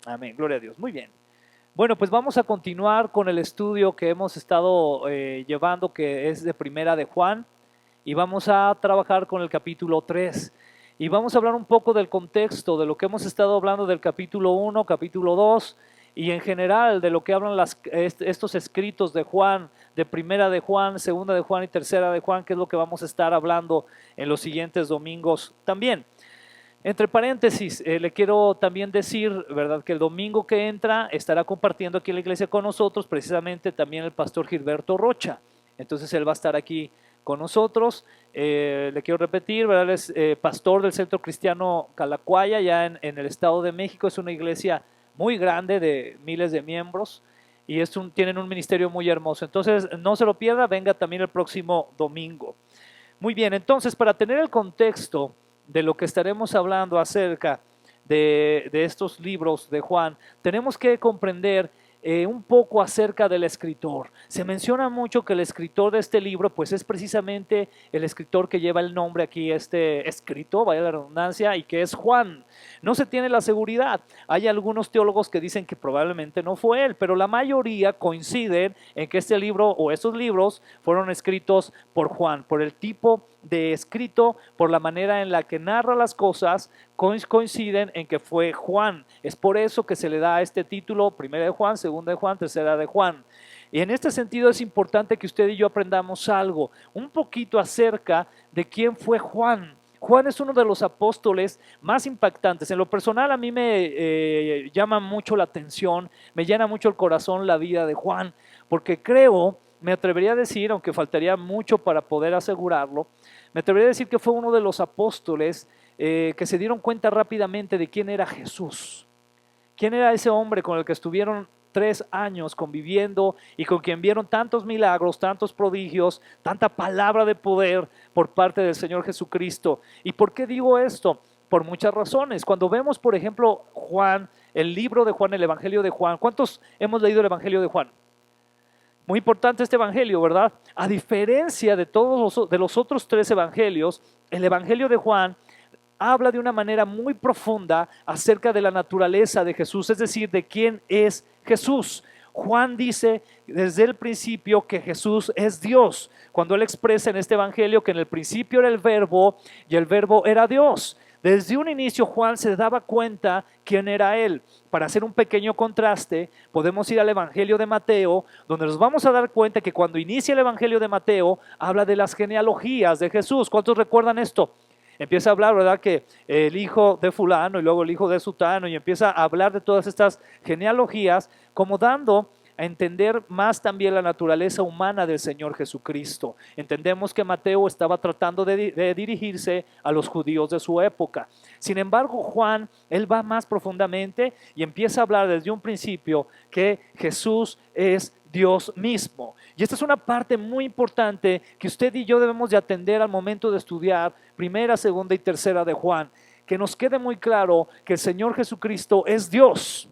Amén, gloria a Dios. Muy bien. Bueno, pues vamos a continuar con el estudio que hemos estado llevando, que es de Primera de Juan, y vamos a trabajar con el capítulo 3. Y vamos a hablar un poco del contexto, de lo que hemos estado hablando del capítulo 1, capítulo 2, y en general de lo que hablan estos escritos de Juan, de Primera de Juan, Segunda de Juan y Tercera de Juan, que es lo que vamos a estar hablando en los siguientes domingos también. Entre paréntesis, le quiero también decir, ¿verdad?, que el domingo que entra estará compartiendo aquí en la iglesia con nosotros precisamente también el pastor Gilberto Rocha. Entonces él va a estar aquí con nosotros. Le quiero repetir, ¿verdad?, él es pastor del Centro Cristiano Calacuaya, ya en el Estado de México. Es una iglesia muy grande de miles de miembros y tienen un ministerio muy hermoso. Entonces no se lo pierda, venga también el próximo domingo. Muy bien, entonces para tener el contexto de lo que estaremos hablando acerca de estos libros de Juan, tenemos que comprender un poco acerca del escritor. Se menciona mucho que el escritor de este libro pues es precisamente el escritor que lleva el nombre aquí, este escrito, vaya la redundancia, y que es Juan. No se tiene la seguridad. Hay algunos teólogos que dicen que probablemente no fue él, pero la mayoría coinciden en que este libro o estos libros fueron escritos por Juan, por el tipo de escrito, por la manera en la que narra las cosas, coinciden en que fue Juan. Es por eso que se le da este título, Primera de Juan, Segunda de Juan, Tercera de Juan. Y en este sentido es importante que usted y yo aprendamos algo, un poquito acerca de quién fue Juan. Juan es uno de los apóstoles más impactantes. En lo personal a mí me llama mucho la atención, me llena mucho el corazón la vida de Juan, porque creo, me atrevería a decir, aunque faltaría mucho para poder asegurarlo, me atrevería a decir que fue uno de los apóstoles que se dieron cuenta rápidamente de quién era Jesús. ¿Quién era ese hombre con el que estuvieron 3 años conviviendo y con quien vieron tantos milagros, tantos prodigios, tanta palabra de poder por parte del Señor Jesucristo? ¿Y por qué digo esto? Por muchas razones. Cuando vemos, por ejemplo, Juan, el libro de Juan, el Evangelio de Juan, ¿cuántos hemos leído el Evangelio de Juan? Muy importante este evangelio, ¿verdad? A diferencia de todos los otros 3 evangelios, el Evangelio de Juan habla de una manera muy profunda acerca de la naturaleza de Jesús, es decir, de quién es Jesús. Juan dice desde el principio que Jesús es Dios, cuando él expresa en este evangelio que en el principio era el verbo y el verbo era Dios. Desde un inicio Juan se daba cuenta quién era él. Para hacer un pequeño contraste, podemos ir al Evangelio de Mateo, donde nos vamos a dar cuenta que cuando inicia el Evangelio de Mateo, habla de las genealogías de Jesús. ¿Cuántos recuerdan esto? Empieza a hablar, ¿verdad?, que el hijo de fulano y luego el hijo de sutano, y empieza a hablar de todas estas genealogías, como dando a entender más también la naturaleza humana del Señor Jesucristo. Entendemos que Mateo estaba tratando de dirigirse a los judíos de su época. Sin embargo, Juan, él va más profundamente y empieza a hablar desde un principio que Jesús es Dios mismo. Y esta es una parte muy importante que usted y yo debemos de atender al momento de estudiar Primera, Segunda y Tercera de Juan. Que nos quede muy claro que el Señor Jesucristo es Dios.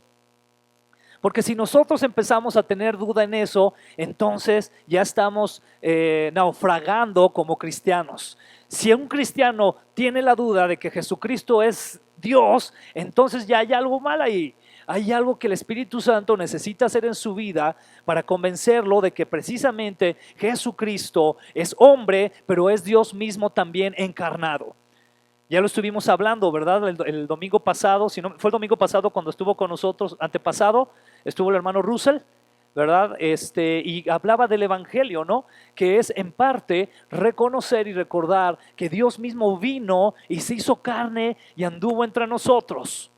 Porque si nosotros empezamos a tener duda en eso, entonces ya estamos naufragando como cristianos. Si un cristiano tiene la duda de que Jesucristo es Dios, entonces ya hay algo mal ahí. Hay algo que el Espíritu Santo necesita hacer en su vida para convencerlo de que precisamente Jesucristo es hombre, pero es Dios mismo también encarnado. Ya lo estuvimos hablando, ¿verdad? El domingo pasado, si no, fue el domingo pasado cuando estuvo con nosotros, antepasado, estuvo el hermano Russell, ¿verdad? Y hablaba del Evangelio, ¿no? Que es en parte reconocer y recordar que Dios mismo vino y se hizo carne y anduvo entre nosotros.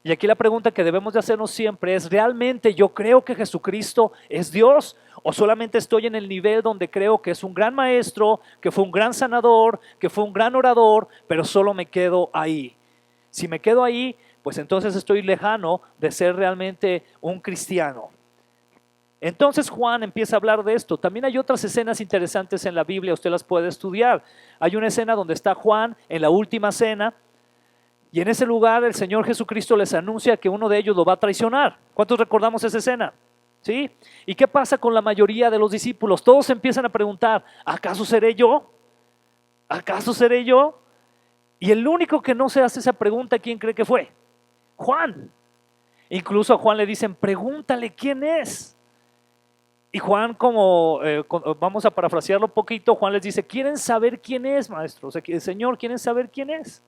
Y aquí la pregunta que debemos de hacernos siempre es, ¿realmente yo creo que Jesucristo es Dios? ¿O solamente estoy en el nivel donde creo que es un gran maestro, que fue un gran sanador, que fue un gran orador, pero solo me quedo ahí? Si me quedo ahí, pues entonces estoy lejano de ser realmente un cristiano. Entonces Juan empieza a hablar de esto. También hay otras escenas interesantes en la Biblia, usted las puede estudiar. Hay una escena donde está Juan en la última cena, y en ese lugar el Señor Jesucristo les anuncia que uno de ellos lo va a traicionar. ¿Cuántos recordamos esa escena? ¿Sí? ¿Y qué pasa con la mayoría de los discípulos? Todos empiezan a preguntar, ¿acaso seré yo? ¿Acaso seré yo? Y el único que no se hace esa pregunta, ¿quién cree que fue? Juan. Incluso a Juan le dicen, pregúntale quién es. Y Juan, vamos a parafrasearlo un poquito, Juan les dice, ¿quieren saber quién es, maestro? O sea, Señor, ¿quieren saber quién es?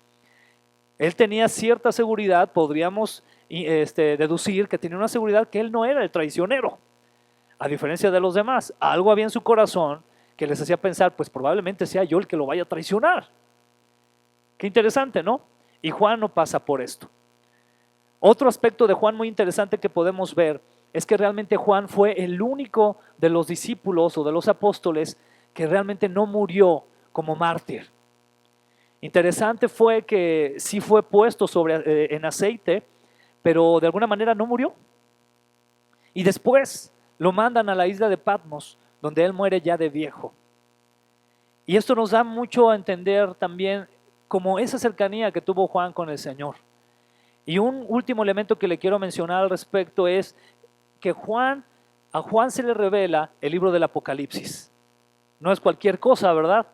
Él tenía cierta seguridad, podríamos deducir que tenía una seguridad que él no era el traicionero, a diferencia de los demás. Algo había en su corazón que les hacía pensar, pues probablemente sea yo el que lo vaya a traicionar. Qué interesante, ¿no? Y Juan no pasa por esto. Otro aspecto de Juan muy interesante que podemos ver es que realmente Juan fue el único de los discípulos o de los apóstoles que realmente no murió como mártir. Interesante fue que sí fue puesto en aceite, pero de alguna manera no murió. Y después lo mandan a la isla de Patmos, donde él muere ya de viejo. Y esto nos da mucho a entender también como esa cercanía que tuvo Juan con el Señor. Y un último elemento que le quiero mencionar al respecto es que a Juan se le revela el libro del Apocalipsis. No es cualquier cosa, ¿verdad?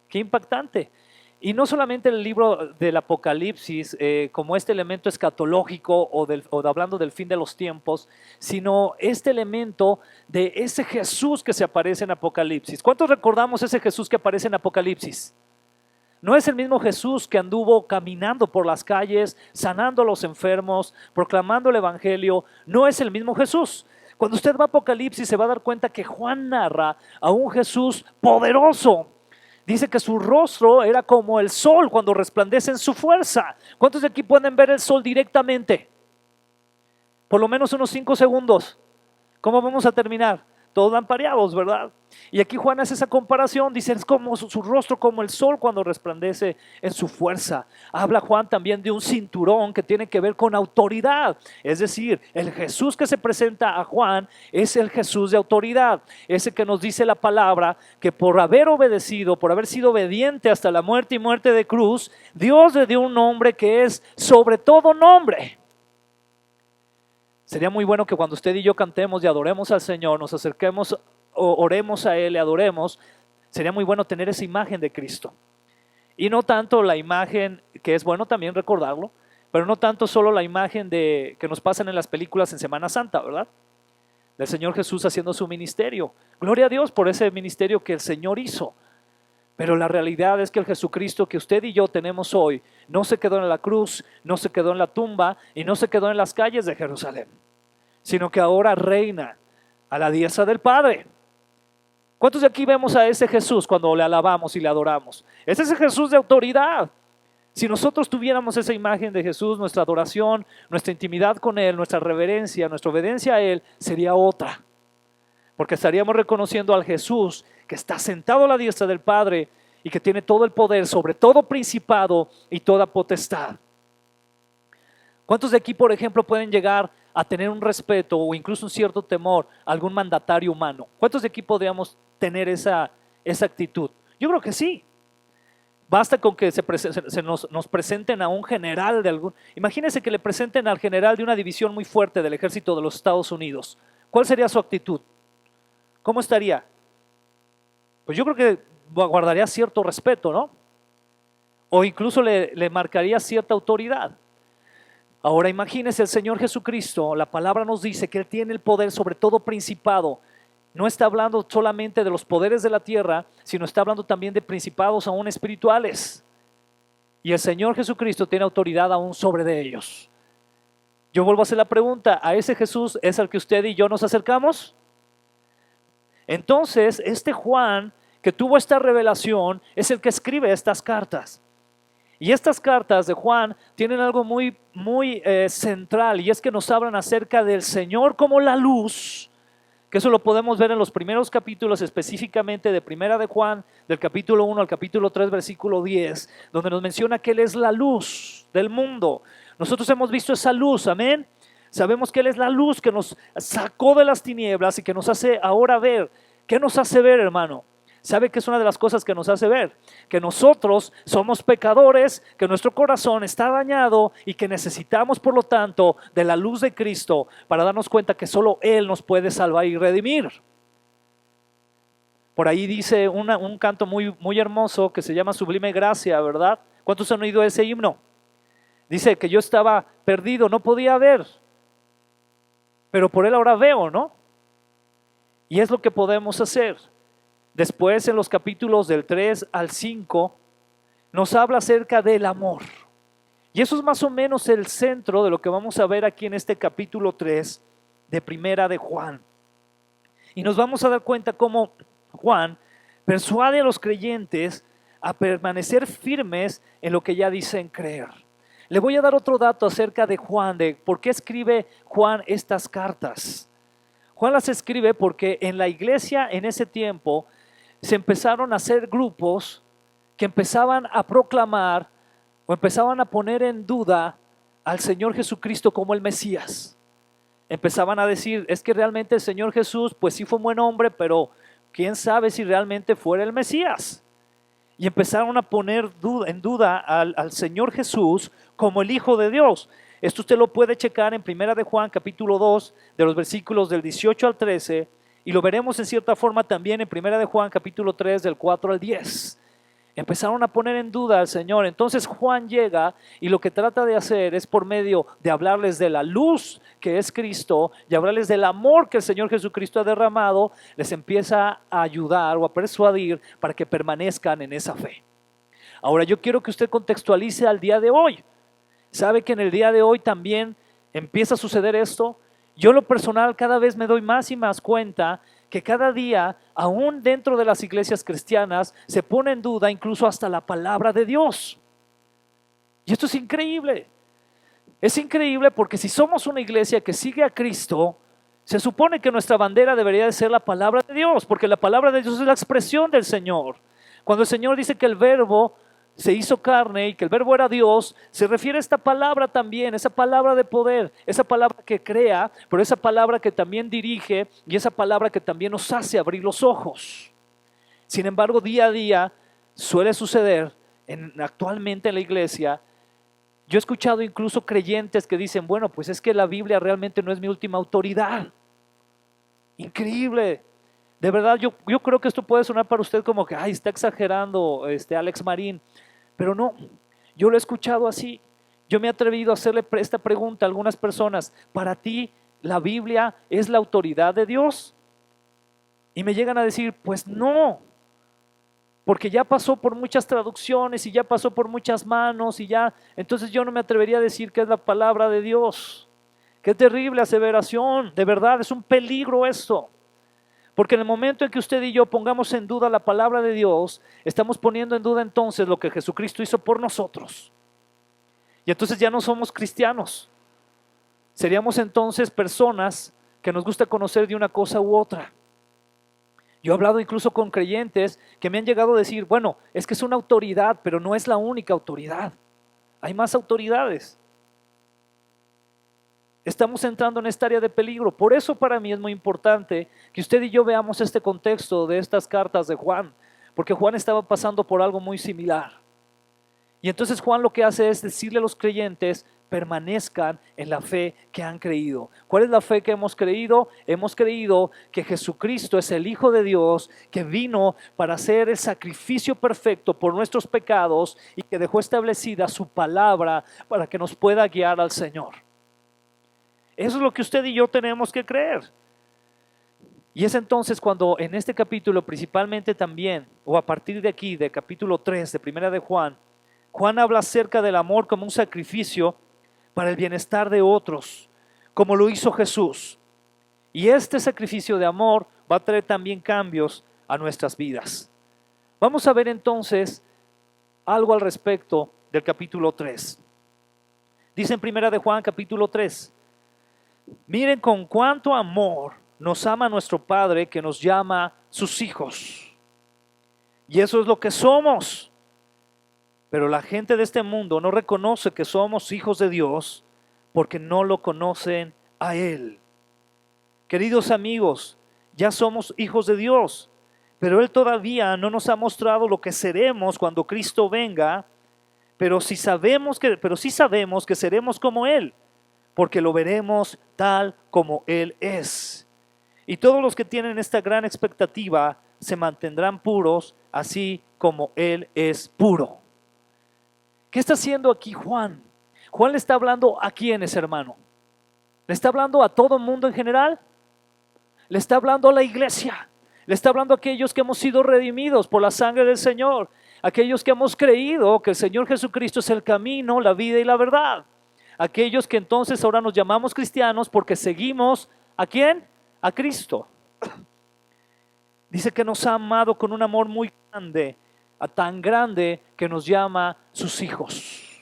Qué impactante. Y no solamente el libro del Apocalipsis como este elemento escatológico o hablando del fin de los tiempos, sino este elemento de ese Jesús que se aparece en Apocalipsis. ¿Cuántos recordamos ese Jesús que aparece en Apocalipsis? No es el mismo Jesús que anduvo caminando por las calles, sanando a los enfermos, proclamando el evangelio. No es el mismo Jesús. Cuando usted va a Apocalipsis se va a dar cuenta que Juan narra a un Jesús poderoso. Dice que su rostro era como el sol cuando resplandece en su fuerza. ¿Cuántos de aquí pueden ver el sol directamente? Por lo menos unos 5 segundos. ¿Cómo vamos a terminar? Todos lampareados, ¿verdad? Y aquí Juan hace esa comparación, dice, es como su rostro como el sol cuando resplandece en su fuerza. Habla Juan también de un cinturón que tiene que ver con autoridad. Es decir, el Jesús que se presenta a Juan es el Jesús de autoridad. Ese que nos dice la palabra que por haber obedecido, por haber sido obediente hasta la muerte y muerte de cruz, Dios le dio un nombre que es sobre todo nombre. Sería muy bueno que cuando usted y yo cantemos y adoremos al Señor, nos acerquemos, oremos a Él, le adoremos. Sería muy bueno tener esa imagen de Cristo. Y no tanto la imagen, que es bueno también recordarlo, pero no tanto solo la imagen que nos pasan en las películas en Semana Santa, ¿verdad? Del Señor Jesús haciendo su ministerio. Gloria a Dios por ese ministerio que el Señor hizo. Pero la realidad es que el Jesucristo que usted y yo tenemos hoy no se quedó en la cruz, no se quedó en la tumba y no se quedó en las calles de Jerusalén, sino que ahora reina a la diestra del Padre. ¿Cuántos de aquí vemos a ese Jesús cuando le alabamos y le adoramos? Es ese Jesús de autoridad. Si nosotros tuviéramos esa imagen de Jesús, nuestra adoración, nuestra intimidad con Él, nuestra reverencia, nuestra obediencia a Él sería otra. Porque estaríamos reconociendo al Jesús que está sentado a la diestra del Padre y que tiene todo el poder sobre todo principado y toda potestad. ¿Cuántos de aquí, por ejemplo, pueden llegar a tener un respeto o incluso un cierto temor a algún mandatario humano? ¿Cuántos de aquí podríamos tener esa actitud? Yo creo que sí. Basta con que nos presenten a un general de algún... Imagínense que le presenten al general de una división muy fuerte del ejército de los Estados Unidos. ¿Cuál sería su actitud? ¿Cómo estaría? Pues yo creo que guardaría cierto respeto, ¿no? O incluso le marcaría cierta autoridad. Ahora imagínese el Señor Jesucristo, la palabra nos dice que Él tiene el poder sobre todo principado. No está hablando solamente de los poderes de la tierra, sino está hablando también de principados aún espirituales. Y el Señor Jesucristo tiene autoridad aún sobre de ellos. Yo vuelvo a hacer la pregunta, ¿a ese Jesús es al que usted y yo nos acercamos? Entonces, este Juan que tuvo esta revelación es el que escribe estas cartas. Y estas cartas de Juan tienen algo muy central, y es que nos hablan acerca del Señor como la luz, que eso lo podemos ver en los primeros capítulos, específicamente de Primera de Juan, del capítulo 1 al capítulo 3, versículo 10, donde nos menciona que Él es la luz del mundo. Nosotros hemos visto esa luz, amén. Sabemos que Él es la luz que nos sacó de las tinieblas y que nos hace ahora ver. ¿Qué nos hace ver, hermano? ¿Sabe qué es una de las cosas que nos hace ver? Que nosotros somos pecadores, que nuestro corazón está dañado y que necesitamos, por lo tanto, de la luz de Cristo para darnos cuenta que solo Él nos puede salvar y redimir. Por ahí dice un canto muy hermoso que se llama Sublime Gracia, ¿verdad? ¿Cuántos han oído ese himno? Dice que yo estaba perdido, no podía ver. pero por él ahora veo, ¿no? Y es lo que podemos hacer. Después, en los capítulos del 3 al 5, nos habla acerca del amor. Y eso es más o menos el centro de lo que vamos a ver aquí en este capítulo 3 de Primera de Juan. Y nos vamos a dar cuenta cómo Juan persuade a los creyentes a permanecer firmes en lo que ya dicen creer. Le voy a dar otro dato acerca de Juan, de por qué escribe Juan estas cartas. Juan las escribe porque en la iglesia en ese tiempo se empezaron a hacer grupos que empezaban a proclamar o empezaban a poner en duda al Señor Jesucristo como el Mesías. Empezaban a decir, es que realmente el Señor Jesús, pues sí fue un buen hombre, pero quién sabe si realmente fuera el Mesías. Y empezaron a poner en duda al Señor Jesús como el Hijo de Dios. Esto usted lo puede checar en Primera de Juan, capítulo 2, de los versículos del 18 al 13, y lo veremos en cierta forma también en Primera de Juan, capítulo 3, del 4 al 10. Empezaron a poner en duda al Señor. Entonces Juan llega y lo que trata de hacer es por medio de hablarles de la luz que es Cristo y hablarles del amor que el Señor Jesucristo ha derramado, les empieza a ayudar o a persuadir para que permanezcan en esa fe. Ahora yo quiero que usted contextualice al día de hoy. ¿Sabe que en el día de hoy también empieza a suceder esto? Yo en lo personal cada vez me doy más y más cuenta que cada día, aún dentro de las iglesias cristianas, se pone en duda incluso hasta la palabra de Dios. Y esto es increíble. Es increíble porque si somos una iglesia que sigue a Cristo, se supone que nuestra bandera debería de ser la palabra de Dios, porque la palabra de Dios es la expresión del Señor. Cuando el Señor dice que el verbo se hizo carne y que el verbo era Dios, se refiere a esta palabra también, esa palabra de poder, esa palabra que crea, pero esa palabra que también dirige y esa palabra que también nos hace abrir los ojos. Sin embargo, día a día suele suceder actualmente en la iglesia. Yo he escuchado incluso creyentes que dicen, bueno, pues es que la Biblia realmente no es mi última autoridad. Increíble. De verdad, yo creo que esto puede sonar para usted como que, ay, está exagerando Alex Marín. Pero no, yo lo he escuchado así. Yo me he atrevido a hacerle esta pregunta a algunas personas. ¿Para ti la Biblia es la autoridad de Dios? Y me llegan a decir, pues no. Porque ya pasó por muchas traducciones y ya pasó por muchas manos y ya. Entonces yo no me atrevería a decir que es la palabra de Dios. Qué terrible aseveración. De verdad, es un peligro esto. Porque en el momento en que usted y yo pongamos en duda la palabra de Dios, estamos poniendo en duda entonces lo que Jesucristo hizo por nosotros. Y entonces ya no somos cristianos. Seríamos entonces personas que nos gusta conocer de una cosa u otra. Yo he hablado incluso con creyentes que me han llegado a decir, bueno, es que es una autoridad, pero no es la única autoridad. Hay más autoridades. Estamos entrando en esta área de peligro. Por eso para mí es muy importante que usted y yo veamos este contexto de estas cartas de Juan, porque Juan estaba pasando por algo muy similar. Y entonces Juan lo que hace es decirle a los creyentes, permanezcan en la fe que han creído. ¿Cuál es la fe que hemos creído? Hemos creído que Jesucristo es el Hijo de Dios, que vino para hacer el sacrificio perfecto por nuestros pecados y que dejó establecida su palabra para que nos pueda guiar al Señor. Eso es lo que usted y yo tenemos que creer. Y es entonces cuando en este capítulo principalmente también, o a partir de aquí, de capítulo 3 de Primera de Juan, Juan habla acerca del amor como un sacrificio para el bienestar de otros, como lo hizo Jesús. Y este sacrificio de amor va a traer también cambios a nuestras vidas. Vamos a ver entonces algo al respecto del capítulo 3. Dice en Primera de Juan capítulo 3, miren con cuánto amor nos ama nuestro Padre que nos llama sus hijos. Y eso es lo que somos. Pero la gente de este mundo no reconoce que somos hijos de Dios porque no lo conocen a Él. Queridos amigos, ya somos hijos de Dios, pero Él todavía no nos ha mostrado lo que seremos cuando Cristo venga, pero sí sabemos que seremos como Él, porque lo veremos tal como Él es. Y todos los que tienen esta gran expectativa se mantendrán puros, así como Él es puro. ¿Qué está haciendo aquí Juan? Juan le está hablando a quiénes, hermano. ¿Le está hablando a todo el mundo en general? ¿Le está hablando a la iglesia? ¿Le está hablando a aquellos que hemos sido redimidos por la sangre del Señor? Aquellos que hemos creído que el Señor Jesucristo es el camino, la vida y la verdad. Aquellos que entonces ahora nos llamamos cristianos porque seguimos ¿a quién? A Cristo. Dice que nos ha amado con un amor muy grande, tan grande que nos llama sus hijos.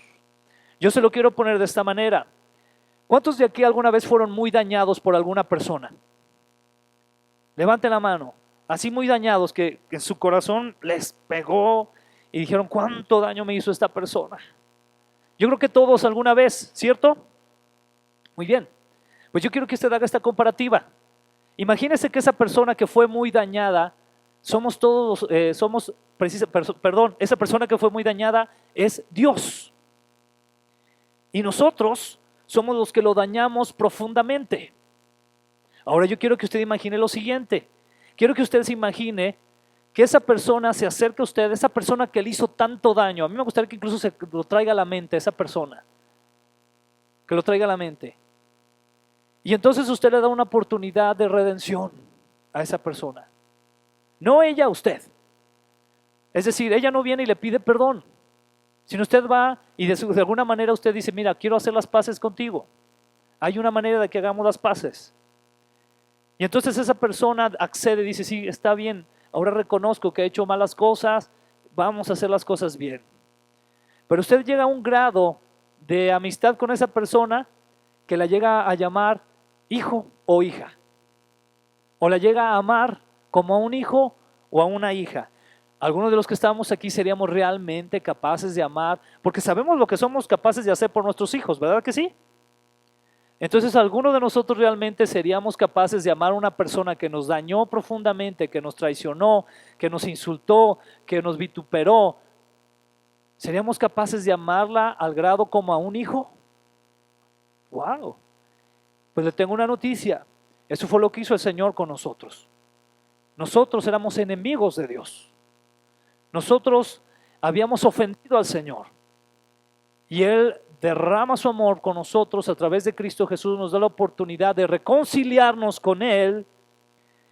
Yo se lo quiero poner de esta manera. ¿Cuántos de aquí alguna vez fueron muy dañados por alguna persona? Levanten la mano. Así muy dañados que en su corazón les pegó y dijeron, ¿cuánto daño me hizo esta persona? Yo creo que todos alguna vez, ¿cierto? Muy bien. Pues yo quiero que usted haga esta comparativa. Imagínese que esa persona que fue muy dañada, esa persona que fue muy dañada es Dios. Y nosotros somos los que lo dañamos profundamente. Ahora yo quiero que usted imagine lo siguiente. Quiero que usted se imagine que esa persona se acerca a usted, esa persona que le hizo tanto daño. A mí me gustaría que incluso se lo traiga a la mente esa persona. Que lo traiga a la mente. Y entonces usted le da una oportunidad de redención a esa persona. No ella a usted. Es decir, ella no viene y le pide perdón. Sino usted va y de alguna manera usted dice, mira, quiero hacer las paces contigo. Hay una manera de que hagamos las paces. Y entonces esa persona accede y dice, sí, está bien, ahora reconozco que he hecho malas cosas, vamos a hacer las cosas bien. Pero usted llega a un grado de amistad con esa persona que la llega a llamar hijo o hija. O la llega a amar como a un hijo o a una hija. Algunos de los que estamos aquí seríamos realmente capaces de amar, porque sabemos lo que somos capaces de hacer por nuestros hijos, ¿verdad que sí? Entonces, algunos de nosotros realmente seríamos capaces de amar a una persona que nos dañó profundamente, que nos traicionó, que nos insultó, que nos vituperó. ¿Seríamos capaces de amarla al grado como a un hijo? ¡Wow! Pues le tengo una noticia. Eso fue lo que hizo el Señor con nosotros. Nosotros éramos enemigos de Dios. Nosotros habíamos ofendido al Señor. Y Él derrama su amor con nosotros a través de Cristo Jesús, nos da la oportunidad de reconciliarnos con Él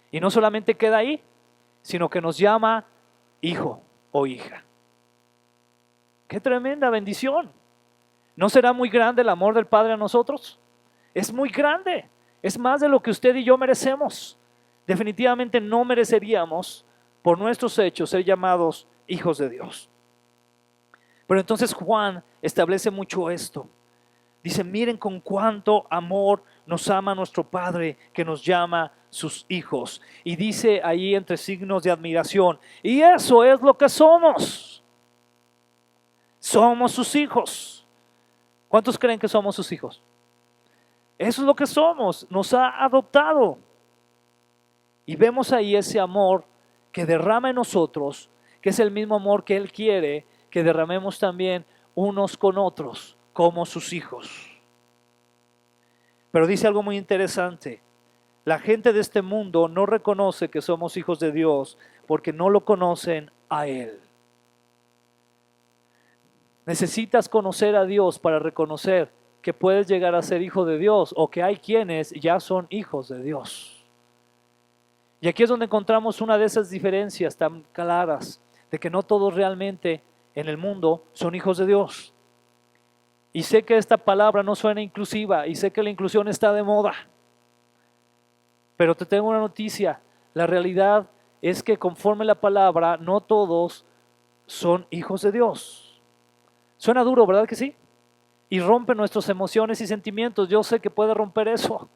y no solamente queda ahí, sino que nos llama hijo o hija. ¡Qué tremenda bendición! ¿No será muy grande el amor del Padre a nosotros? Es muy grande, es más de lo que usted y yo merecemos. Definitivamente no mereceríamos por nuestros hechos ser llamados hijos de Dios. Pero entonces Juan establece mucho esto. Dice, miren con cuánto amor nos ama nuestro Padre que nos llama sus hijos. Y dice ahí entre signos de admiración, y eso es lo que somos. Somos sus hijos. ¿Cuántos creen que somos sus hijos? Eso es lo que somos, nos ha adoptado. Y vemos ahí ese amor que derrama en nosotros, que es el mismo amor que Él quiere que derramemos también unos con otros como sus hijos. Pero dice algo muy interesante. La gente de este mundo no reconoce que somos hijos de Dios porque no lo conocen a Él. Necesitas conocer a Dios para reconocer que puedes llegar a ser hijo de Dios o que hay quienes ya son hijos de Dios. Y aquí es donde encontramos una de esas diferencias tan claras de que no todos realmente en el mundo son hijos de Dios. Y sé que esta palabra no suena inclusiva y sé que la inclusión está de moda. Pero te tengo una noticia, la realidad es que conforme la palabra no todos son hijos de Dios. Suena duro, ¿verdad que sí? Y rompe nuestras emociones y sentimientos. Yo sé que puede romper eso.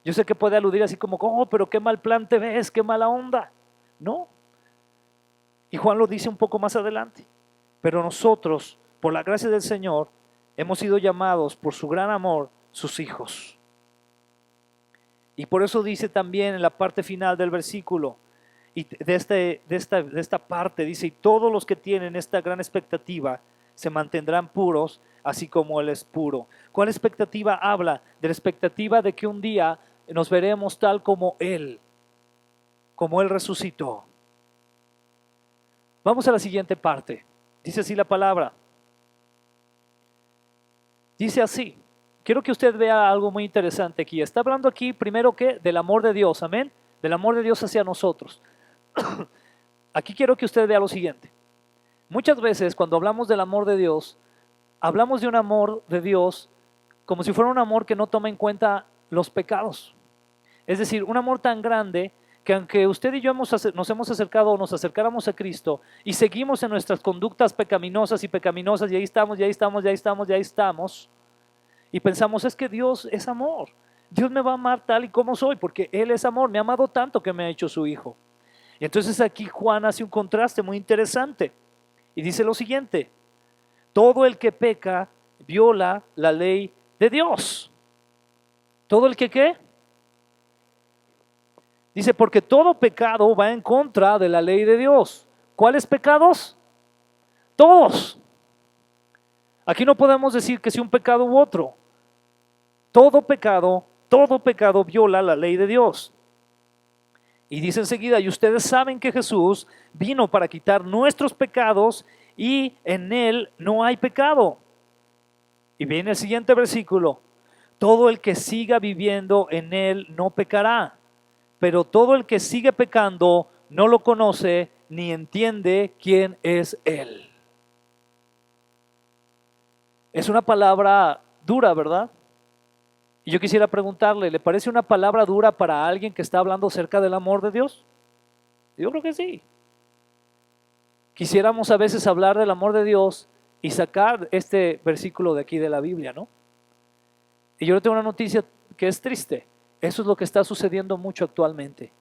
Yo sé que puede aludir así como, oh, pero qué mal plan te ves, qué mala onda. No. Y Juan lo dice un poco más adelante. Pero nosotros, por la gracia del Señor, hemos sido llamados por su gran amor, sus hijos. Y por eso dice también en la parte final del versículo, y de esta parte, dice, y todos los que tienen esta gran expectativa se mantendrán puros, así como Él es puro. ¿Cuál expectativa habla? De la expectativa de que un día nos veremos tal como Él resucitó. Vamos a la siguiente parte. Dice así la palabra. Dice así, quiero que usted vea algo muy interesante aquí. Está hablando aquí primero que del amor de Dios, amén, del amor de Dios hacia nosotros. Aquí quiero que usted vea lo siguiente. Muchas veces cuando hablamos del amor de Dios, hablamos de un amor de Dios como si fuera un amor que no toma en cuenta los pecados. Es decir, un amor tan grande que aunque usted y yo nos hemos acercado o nos acercáramos a Cristo y seguimos en nuestras conductas pecaminosas y pecaminosas y ahí estamos, y pensamos, es que Dios es amor, Dios me va a amar tal y como soy porque Él es amor, me ha amado tanto que me ha hecho su hijo. Y entonces aquí Juan hace un contraste muy interesante y dice lo siguiente: todo el que peca viola la ley de Dios. ¿Todo el que qué? Dice, porque todo pecado va en contra de la ley de Dios. ¿Cuáles pecados? Todos. Aquí no podemos decir que sea un pecado u otro. Todo pecado viola la ley de Dios. Y dice enseguida, y ustedes saben que Jesús vino para quitar nuestros pecados y en Él no hay pecado. Y viene el siguiente versículo: todo el que siga viviendo en Él no pecará, pero todo el que sigue pecando no lo conoce ni entiende quién es Él. Es una palabra dura, ¿verdad? Y yo quisiera preguntarle, ¿le parece una palabra dura para alguien que está hablando acerca del amor de Dios? Yo creo que sí. Quisiéramos a veces hablar del amor de Dios y sacar este versículo de aquí de la Biblia, ¿no? Y yo le tengo una noticia que es triste. Eso es lo que está sucediendo mucho actualmente.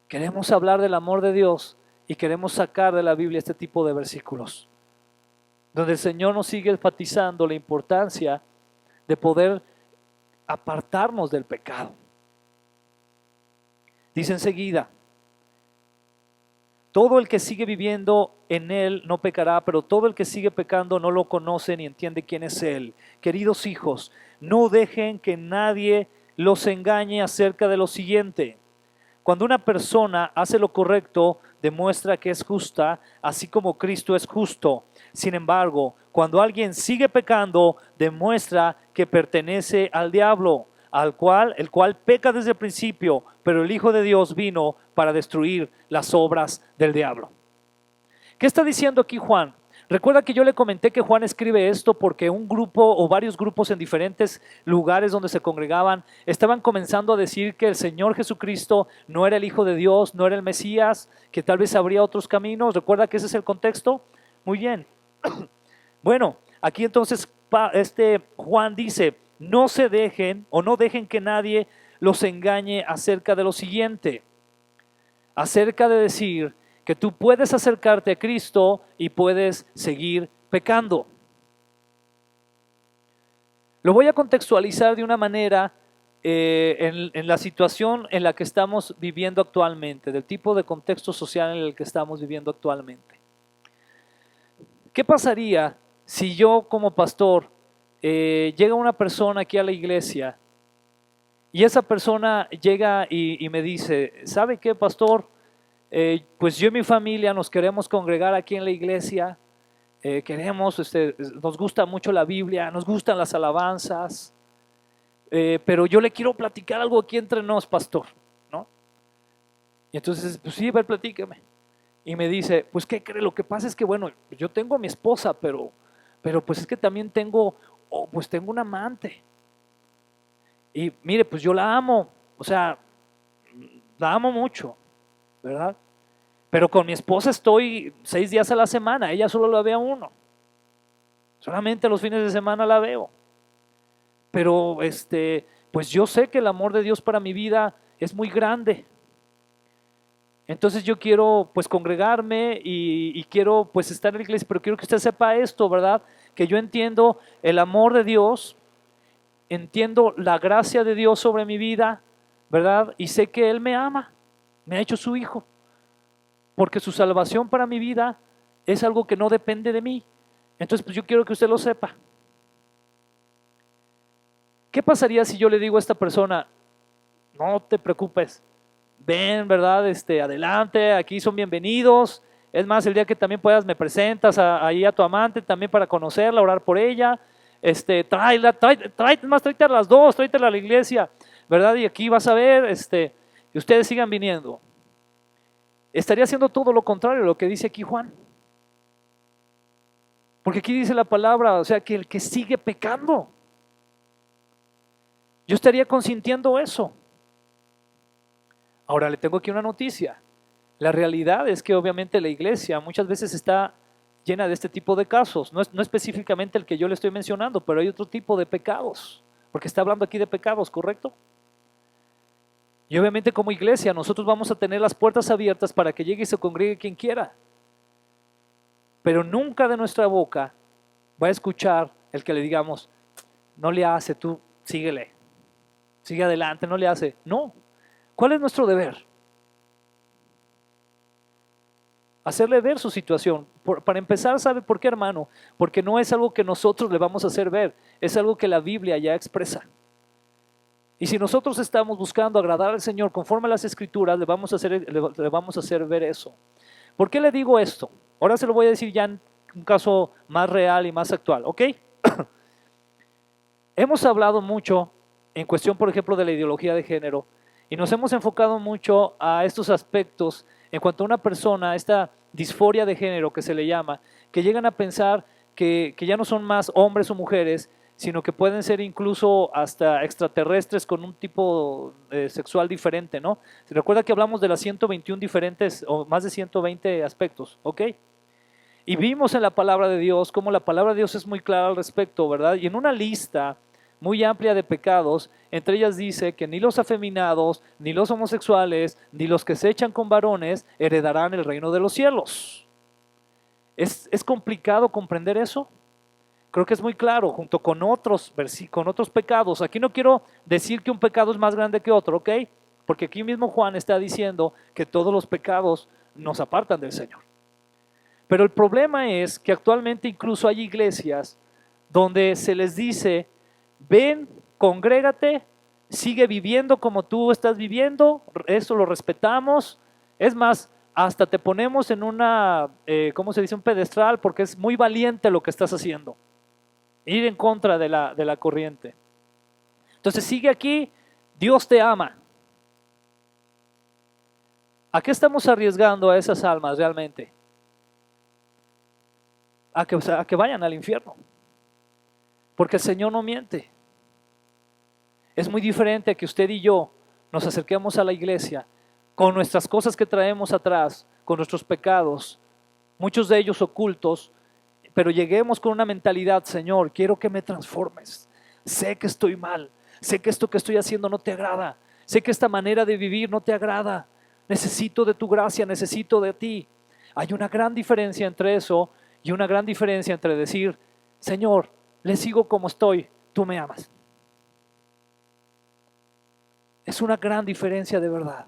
Queremos hablar del amor de Dios y queremos sacar de la Biblia este tipo de versículos, donde el Señor nos sigue enfatizando la importancia de poder apartarnos del pecado. Dice enseguida, todo el que sigue viviendo en Él no pecará, pero todo el que sigue pecando no lo conoce ni entiende quién es Él. Queridos hijos, no dejen que nadie los engañe acerca de lo siguiente. Cuando una persona hace lo correcto, demuestra que es justa, así como Cristo es justo. Sin embargo, cuando alguien sigue pecando, demuestra que pertenece al diablo, el cual peca desde el principio, pero el Hijo de Dios vino para destruir las obras del diablo. ¿Qué está diciendo aquí Juan? Recuerda que yo le comenté que Juan escribe esto porque un grupo o varios grupos en diferentes lugares donde se congregaban estaban comenzando a decir que el Señor Jesucristo no era el Hijo de Dios, no era el Mesías, que tal vez habría otros caminos. ¿Recuerda que ese es el contexto? Muy bien. Bueno, aquí entonces Juan dice, no se dejen o no dejen que nadie los engañe acerca de lo siguiente, acerca de decir que tú puedes acercarte a Cristo y puedes seguir pecando. Lo voy a contextualizar de una manera en la situación en la que estamos viviendo actualmente, del tipo de contexto social en el que estamos viviendo actualmente. ¿Qué pasaría si yo como pastor llega una persona aquí a la iglesia y esa persona llega y me dice, ¿sabe qué, pastor? Pues yo y mi familia nos queremos congregar aquí en la iglesia, nos gusta mucho la Biblia, nos gustan las alabanzas, pero yo le quiero platicar algo aquí entre nos, pastor, ¿no? Y entonces, pues sí, a ver, platícame. Y me dice, pues ¿qué cree? Lo que pasa es que, bueno, yo tengo a mi esposa, pero pues es que también tengo un amante. Y mire, pues yo la amo, o sea, la amo mucho, ¿verdad? Pero con mi esposa estoy 6 días a la semana, ella solo la ve a uno. Solamente los fines de semana la veo. Pero pues yo sé que el amor de Dios para mi vida es muy grande. Entonces yo quiero pues congregarme y quiero pues estar en la iglesia, pero quiero que usted sepa esto, ¿verdad? Que yo entiendo el amor de Dios, entiendo la gracia de Dios sobre mi vida, ¿verdad? Y sé que Él me ama, me ha hecho su hijo. Porque su salvación para mi vida es algo que no depende de mí. Entonces, pues yo quiero que usted lo sepa. ¿Qué pasaría si yo le digo a esta persona, no te preocupes, ven, ¿verdad? Adelante, aquí son bienvenidos. Es más, el día que también puedas me presentas ahí a tu amante también para conocerla, orar por ella. tráete a las dos, tráetela a la iglesia, ¿verdad? Y aquí vas a ver, y ustedes sigan viniendo. Estaría haciendo todo lo contrario de lo que dice aquí Juan. Porque aquí dice la palabra, o sea, que el que sigue pecando, yo estaría consintiendo eso. Ahora le tengo aquí una noticia. La realidad es que obviamente la iglesia muchas veces está llena de este tipo de casos. No específicamente el que yo le estoy mencionando, pero hay otro tipo de pecados. Porque está hablando aquí de pecados, ¿correcto? Y obviamente como iglesia nosotros vamos a tener las puertas abiertas para que llegue y se congregue quien quiera. Pero nunca de nuestra boca va a escuchar el que le digamos, no le hace, tú síguele, sigue adelante, no le hace. No. ¿Cuál es nuestro deber? Hacerle ver su situación. Para empezar, ¿sabe por qué, hermano? Porque no es algo que nosotros le vamos a hacer ver, es algo que la Biblia ya expresa. Y si nosotros estamos buscando agradar al Señor conforme a las Escrituras, le vamos a hacer ver eso. ¿Por qué le digo esto? Ahora se lo voy a decir ya en un caso más real y más actual, ¿ok? Hemos hablado mucho en cuestión, por ejemplo, de la ideología de género y nos hemos enfocado mucho a estos aspectos en cuanto a una persona, esta disforia de género que se le llama, que llegan a pensar que ya no son más hombres o mujeres, sino que pueden ser incluso hasta extraterrestres con un tipo sexual diferente, ¿no? ¿Se recuerda que hablamos de las 121 diferentes o más de 120 aspectos, ¿ok? Y vimos en la palabra de Dios cómo la palabra de Dios es muy clara al respecto, ¿verdad? Y en una lista muy amplia de pecados, entre ellas dice que ni los afeminados, ni los homosexuales, ni los que se echan con varones heredarán el reino de los cielos. ¿Es complicado comprender eso? Creo que es muy claro, junto con otros pecados. Aquí no quiero decir que un pecado es más grande que otro, ¿ok? Porque aquí mismo Juan está diciendo que todos los pecados nos apartan del Señor. Pero el problema es que actualmente incluso hay iglesias donde se les dice, ven, congrégate, sigue viviendo como tú estás viviendo, eso lo respetamos. Es más, hasta te ponemos en ¿cómo se dice? Un pedestal, porque es muy valiente lo que estás haciendo. Ir en contra de la corriente. Entonces sigue aquí, Dios te ama. ¿A qué estamos arriesgando a esas almas realmente? A que vayan al infierno. Porque el Señor no miente. Es muy diferente a que usted y yo nos acerquemos a la iglesia con nuestras cosas que traemos atrás, con nuestros pecados, muchos de ellos ocultos, pero lleguemos con una mentalidad, Señor, quiero que me transformes. Sé que estoy mal, sé que esto que estoy haciendo no te agrada, sé que esta manera de vivir no te agrada. Necesito de tu gracia, necesito de ti. Hay una gran diferencia entre eso y una gran diferencia entre decir, Señor, le sigo como estoy, tú me amas. Es una gran diferencia de verdad.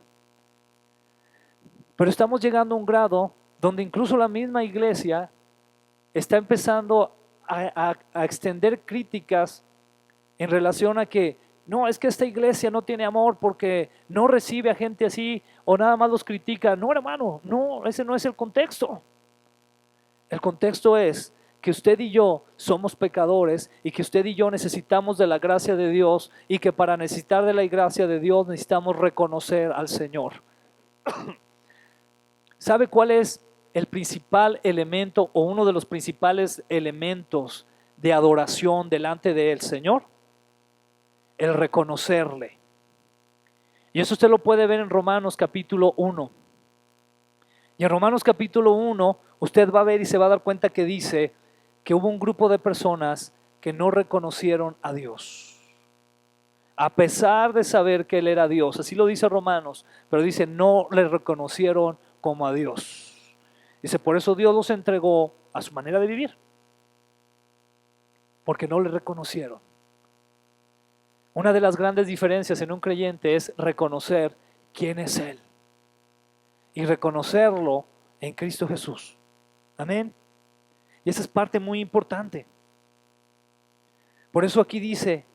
Pero estamos llegando a un grado donde incluso la misma iglesia está empezando a extender críticas en relación a que no, es que esta iglesia no tiene amor porque no recibe a gente así o nada más los critica. No, hermano, no, ese no es el contexto. El contexto es que usted y yo somos pecadores y que usted y yo necesitamos de la gracia de Dios y que para necesitar de la gracia de Dios necesitamos reconocer al Señor. ¿Sabe cuál es el principal elemento o uno de los principales elementos de adoración delante del Señor? El reconocerle. Y eso usted lo puede ver en Romanos capítulo 1. Y en Romanos capítulo 1 usted va a ver y se va a dar cuenta que dice que hubo un grupo de personas que no reconocieron a Dios. A pesar de saber que Él era Dios, así lo dice Romanos, pero dice no le reconocieron como a Dios. Dice, por eso Dios los entregó a su manera de vivir, porque no le reconocieron. Una de las grandes diferencias en un creyente es reconocer quién es Él y reconocerlo en Cristo Jesús. Amén. Y esa es parte muy importante. Por eso aquí dice,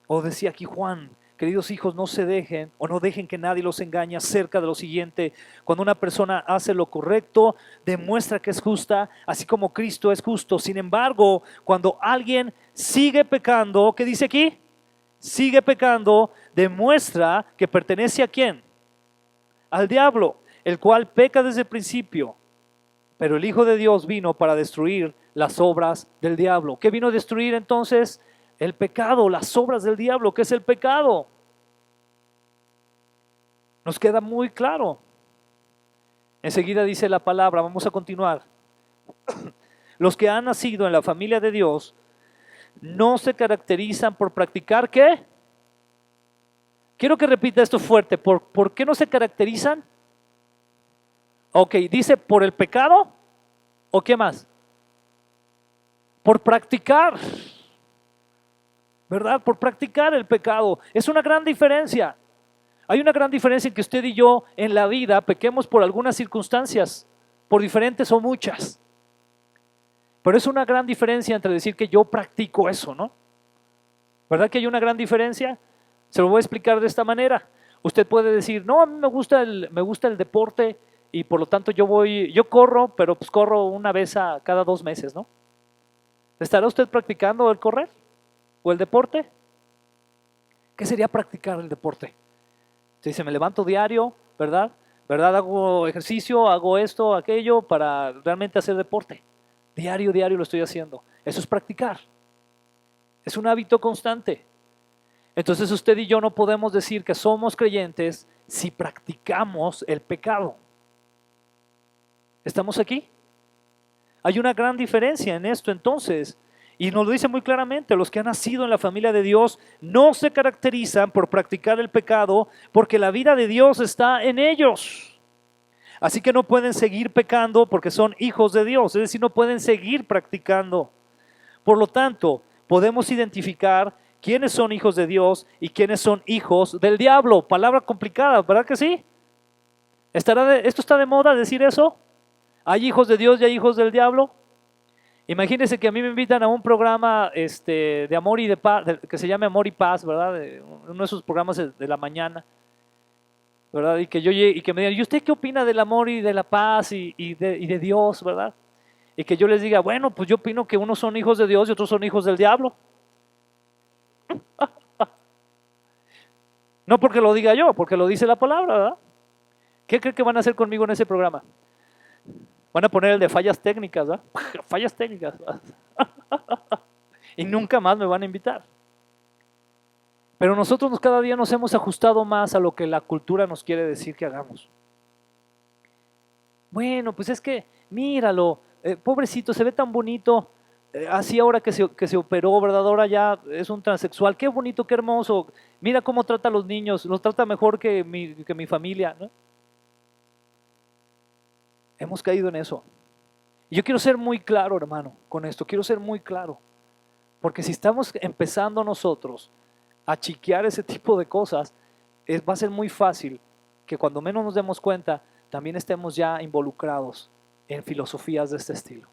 o decía aquí Juan, queridos hijos, no se dejen o no dejen que nadie los engañe acerca de lo siguiente. Cuando una persona hace lo correcto, demuestra que es justa, así como Cristo es justo. Sin embargo, cuando alguien sigue pecando, ¿qué dice aquí? Sigue pecando, demuestra que pertenece ¿a quién? Al diablo, el cual peca desde el principio. Pero el Hijo de Dios vino para destruir las obras del diablo. ¿Qué vino a destruir entonces? El pecado, las obras del diablo. ¿Qué es el pecado? Nos queda muy claro. Enseguida dice la palabra, vamos a continuar. Los que han nacido en la familia de Dios no se caracterizan por practicar ¿qué? Quiero que repita esto fuerte. ¿Por qué no se caracterizan? Ok, dice por el pecado o qué más? Por practicar, ¿verdad? Por practicar el pecado. Es una gran diferencia. Hay una gran diferencia en que usted y yo en la vida pequemos por algunas circunstancias, por diferentes o muchas. Pero es una gran diferencia entre decir que yo practico eso, ¿no? ¿Verdad que hay una gran diferencia? Se lo voy a explicar de esta manera. Usted puede decir, no, a mí me gusta el deporte y por lo tanto yo corro, pero pues corro una vez cada 2 meses, ¿no? ¿Estará usted practicando el correr o el deporte? ¿Qué sería practicar el deporte? Se dice, me levanto diario, ¿verdad? Hago ejercicio, hago esto, aquello para realmente hacer deporte. Diario lo estoy haciendo. Eso es practicar. Es un hábito constante. Entonces usted y yo no podemos decir que somos creyentes si practicamos el pecado. ¿Estamos aquí? Hay una gran diferencia en esto entonces. Y nos lo dice muy claramente, los que han nacido en la familia de Dios no se caracterizan por practicar el pecado porque la vida de Dios está en ellos. Así que no pueden seguir pecando porque son hijos de Dios, es decir, no pueden seguir practicando. Por lo tanto, podemos identificar quiénes son hijos de Dios y quiénes son hijos del diablo. Palabra complicada, ¿verdad que sí? ¿Esto está de moda decir eso? ¿Hay hijos de Dios y hay hijos del diablo? Imagínense que a mí me invitan a un programa de amor y de paz, que se llama Amor y Paz, ¿verdad? Uno de esos programas de la mañana, ¿verdad? Y que me digan, ¿y usted qué opina del amor y de la paz y de Dios, ¿verdad? Y que yo les diga, bueno, pues yo opino que unos son hijos de Dios y otros son hijos del diablo. No porque lo diga yo, porque lo dice la palabra, ¿verdad? ¿Qué cree que van a hacer conmigo en ese programa? Van a poner el de fallas técnicas, ¿verdad? Fallas técnicas. Y nunca más me van a invitar. Pero nosotros cada día nos hemos ajustado más a lo que la cultura nos quiere decir que hagamos. Bueno, pues es que, míralo, pobrecito, se ve tan bonito, así ahora que se operó, ¿verdad? Ahora ya es un transexual, qué bonito, qué hermoso, mira cómo trata a los niños, los trata mejor que mi familia, ¿no? Hemos caído en eso. Y yo quiero ser muy claro, hermano, con esto, quiero ser muy claro, porque si estamos empezando nosotros a chiquear ese tipo de cosas, va a ser muy fácil que cuando menos nos demos cuenta, también estemos ya involucrados en filosofías de este estilo.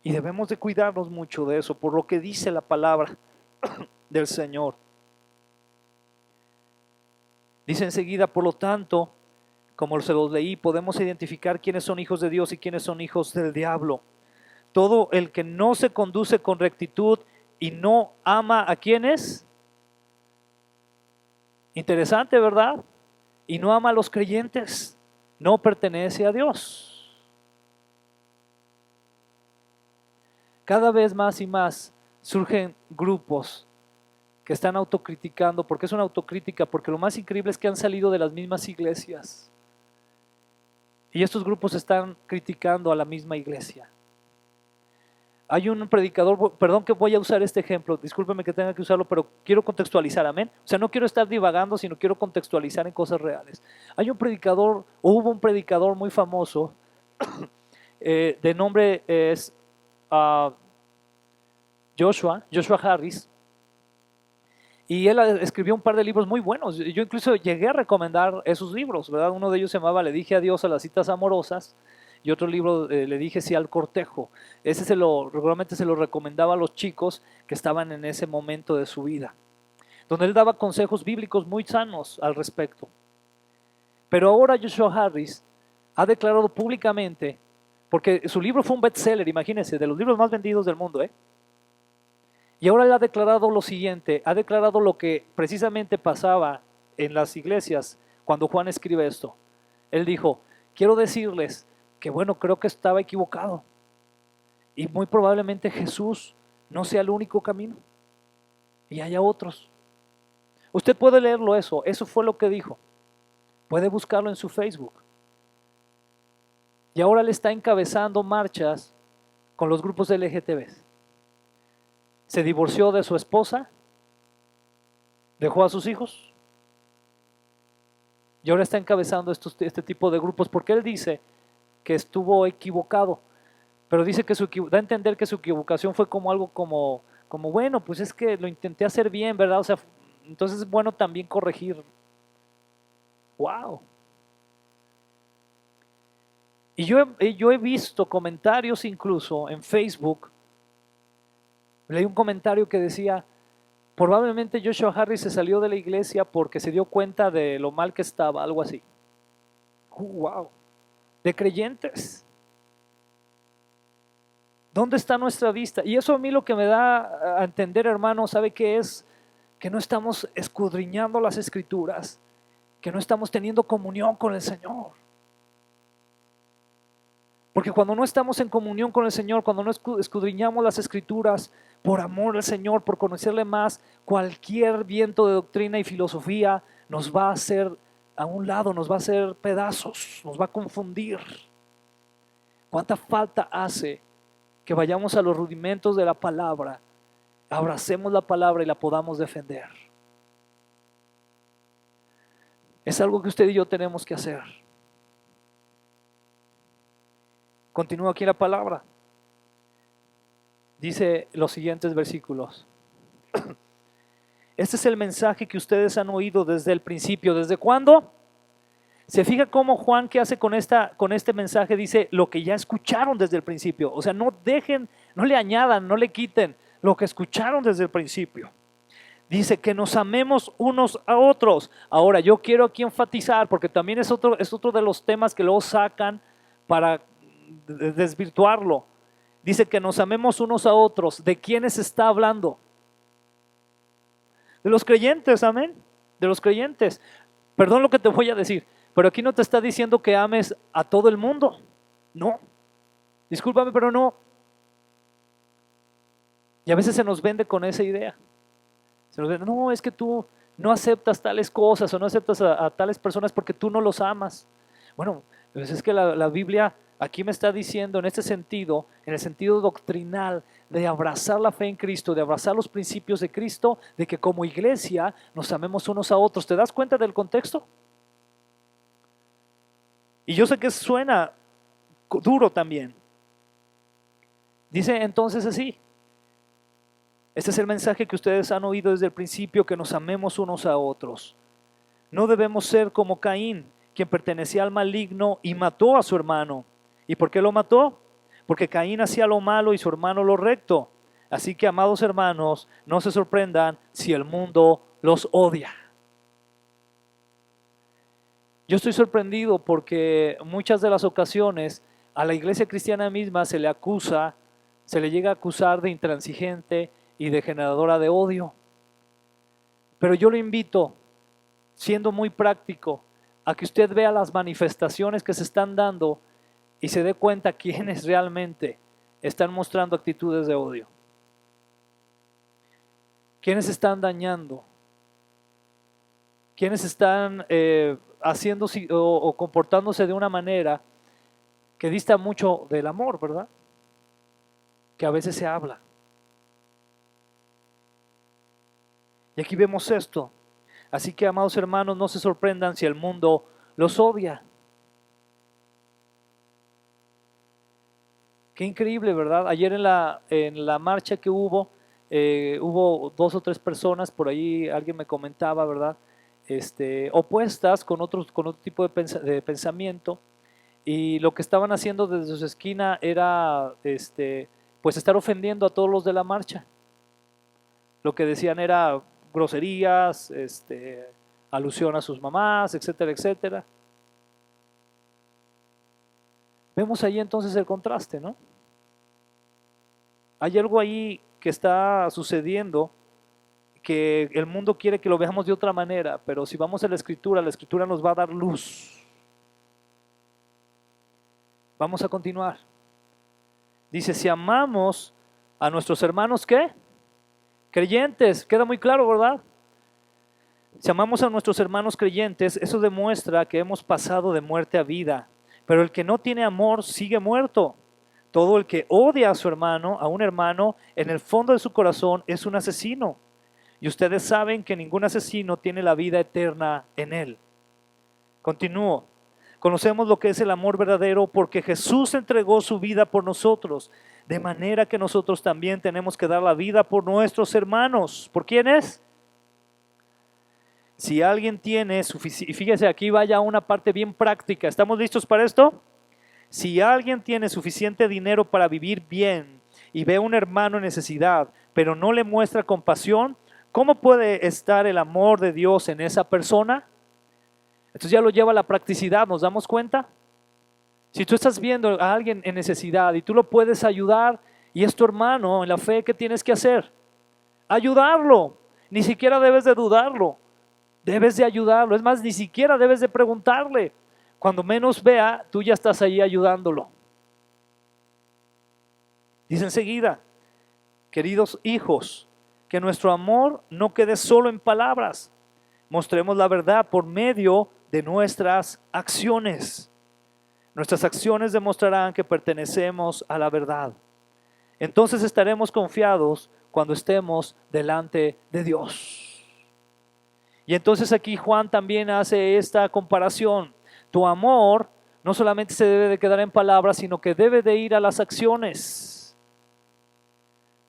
Y debemos de cuidarnos mucho de eso, por lo que dice la palabra del Señor. Dice enseguida, por lo tanto, como se los leí, podemos identificar quiénes son hijos de Dios y quiénes son hijos del diablo. Todo el que no se conduce con rectitud y no ama a quienes. Interesante, ¿verdad? Y no ama a los creyentes, no pertenece a Dios. Cada vez más y más surgen grupos que están autocriticando. ¿Por qué es una autocrítica? Porque lo más increíble es que han salido de las mismas iglesias. Y estos grupos están criticando a la misma iglesia. Hay un predicador, perdón que voy a usar este ejemplo, discúlpeme que tenga que usarlo, pero quiero contextualizar, amén. O sea, no quiero estar divagando, sino quiero contextualizar en cosas reales. Hubo un predicador muy famoso, de nombre es Joshua Harris, y él escribió un par de libros muy buenos. Yo incluso llegué a recomendar esos libros, ¿verdad? Uno de ellos se llamaba Le dije adiós a las citas amorosas, y otro libro le dije sí al cortejo. Regularmente se lo recomendaba a los chicos que estaban en ese momento de su vida. donde él daba consejos bíblicos muy sanos al respecto. Pero ahora Joshua Harris ha declarado públicamente, porque su libro fue un bestseller, imagínense, de los libros más vendidos del mundo, y ahora él ha declarado lo siguiente, ha declarado lo que precisamente pasaba en las iglesias cuando Juan escribe esto. Él dijo, quiero decirles que bueno, creo que estaba equivocado y muy probablemente Jesús no sea el único camino y haya otros. Usted puede leerlo eso fue lo que dijo. Puede buscarlo en su Facebook. Y ahora le está encabezando marchas con los grupos LGTB. Se divorció de su esposa, dejó a sus hijos y ahora está encabezando este tipo de grupos porque él dice que estuvo equivocado, pero dice que da a entender que su equivocación fue como algo como bueno, pues es que lo intenté hacer bien, ¿verdad? O sea, entonces es bueno también corregir. ¡Wow! Y yo he visto comentarios incluso en Facebook. Leí un comentario que decía, probablemente Joshua Harris se salió de la iglesia porque se dio cuenta de lo mal que estaba, algo así. ¡Wow! De creyentes. ¿Dónde está nuestra vista? Y eso a mí lo que me da a entender, hermano, ¿sabe qué es? Que no estamos escudriñando las escrituras, que no estamos teniendo comunión con el Señor. Porque cuando no estamos en comunión con el Señor, cuando no escudriñamos las escrituras por amor al Señor, por conocerle más, cualquier viento de doctrina y filosofía nos va a hacer a un lado, nos va a hacer pedazos, nos va a confundir. ¿Cuánta falta hace que vayamos a los rudimentos de la palabra, abracemos la palabra y la podamos defender? Es algo que usted y yo tenemos que hacer. Continúa aquí la palabra. Dice los siguientes versículos. Este es el mensaje que ustedes han oído desde el principio. ¿Desde cuándo? Se fija cómo Juan, ¿qué hace con este mensaje? Dice lo que ya escucharon desde el principio. O sea, no dejen, no le añadan, no le quiten lo que escucharon desde el principio. Dice que nos amemos unos a otros. Ahora, yo quiero aquí enfatizar, porque también es otro de los temas que luego sacan para desvirtuarlo. Dice que nos amemos unos a otros. ¿De quiénes está hablando? De los creyentes, amén. De los creyentes. Perdón lo que te voy a decir, pero aquí no te está diciendo que ames a todo el mundo. No. Discúlpame, pero no. Y a veces se nos vende con esa idea. Se nos vende, no, es que tú no aceptas tales cosas o no aceptas a tales personas porque tú no los amas. Bueno, pues es que la Biblia aquí me está diciendo en este sentido, en el sentido doctrinal, de abrazar la fe en Cristo, de abrazar los principios de Cristo, de que como iglesia nos amemos unos a otros. ¿Te das cuenta del contexto? Y yo sé que suena duro también. Dice entonces así, este es el mensaje que ustedes han oído desde el principio, que nos amemos unos a otros. No debemos ser como Caín, quien pertenecía al maligno y mató a su hermano. ¿Y por qué lo mató? Porque Caín hacía lo malo y su hermano lo recto. Así que, amados hermanos, no se sorprendan si el mundo los odia. Yo estoy sorprendido porque muchas de las ocasiones a la iglesia cristiana misma se le llega a acusar de intransigente y de generadora de odio. Pero yo lo invito, siendo muy práctico, a que usted vea las manifestaciones que se están dando y se dé cuenta quiénes realmente están mostrando actitudes de odio. Quiénes están dañando. Quiénes están haciendo o comportándose de una manera que dista mucho del amor, ¿verdad? Que a veces se habla. Y aquí vemos esto. Así que, amados hermanos, no se sorprendan si el mundo los odia. Qué increíble, ¿verdad? Ayer en la marcha que hubo 2 o 3 personas, por ahí alguien me comentaba, ¿verdad? Opuestas con otro tipo de pensamiento, y lo que estaban haciendo desde su esquina era pues estar ofendiendo a todos los de la marcha. Lo que decían era, groserías, alusión a sus mamás, etcétera, etcétera. Vemos ahí entonces el contraste, ¿no? Hay algo ahí que está sucediendo que el mundo quiere que lo veamos de otra manera, pero si vamos a la Escritura nos va a dar luz. Vamos a continuar. Dice, si amamos a nuestros hermanos, ¿qué? Creyentes, queda muy claro, ¿verdad? Si amamos a nuestros hermanos creyentes, eso demuestra que hemos pasado de muerte a vida. Pero el que no tiene amor sigue muerto. Todo el que odia a su hermano, a un hermano, en el fondo de su corazón es un asesino. Y ustedes saben que ningún asesino tiene la vida eterna en él. Continúo. Conocemos lo que es el amor verdadero porque Jesús entregó su vida por nosotros. De manera que nosotros también tenemos que dar la vida por nuestros hermanos. ¿Por quiénes? Si alguien tiene suficiente, y fíjese, aquí vaya una parte bien práctica. ¿Estamos listos para esto? Si alguien tiene suficiente dinero para vivir bien y ve a un hermano en necesidad, pero no le muestra compasión, ¿cómo puede estar el amor de Dios en esa persona? Entonces ya lo lleva a la practicidad, ¿nos damos cuenta? Si tú estás viendo a alguien en necesidad y tú lo puedes ayudar y es tu hermano en la fe, ¿qué tienes que hacer? Ayudarlo. Ni siquiera debes de dudarlo. Debes de ayudarlo. Es más, ni siquiera debes de preguntarle. Cuando menos vea, tú ya estás ahí ayudándolo. Dice enseguida, queridos hijos, que nuestro amor no quede solo en palabras. Mostremos la verdad por medio de nuestras acciones. Nuestras acciones demostrarán que pertenecemos a la verdad. Entonces estaremos confiados cuando estemos delante de Dios. Y entonces aquí Juan también hace esta comparación. Tu amor no solamente se debe de quedar en palabras, sino que debe de ir a las acciones.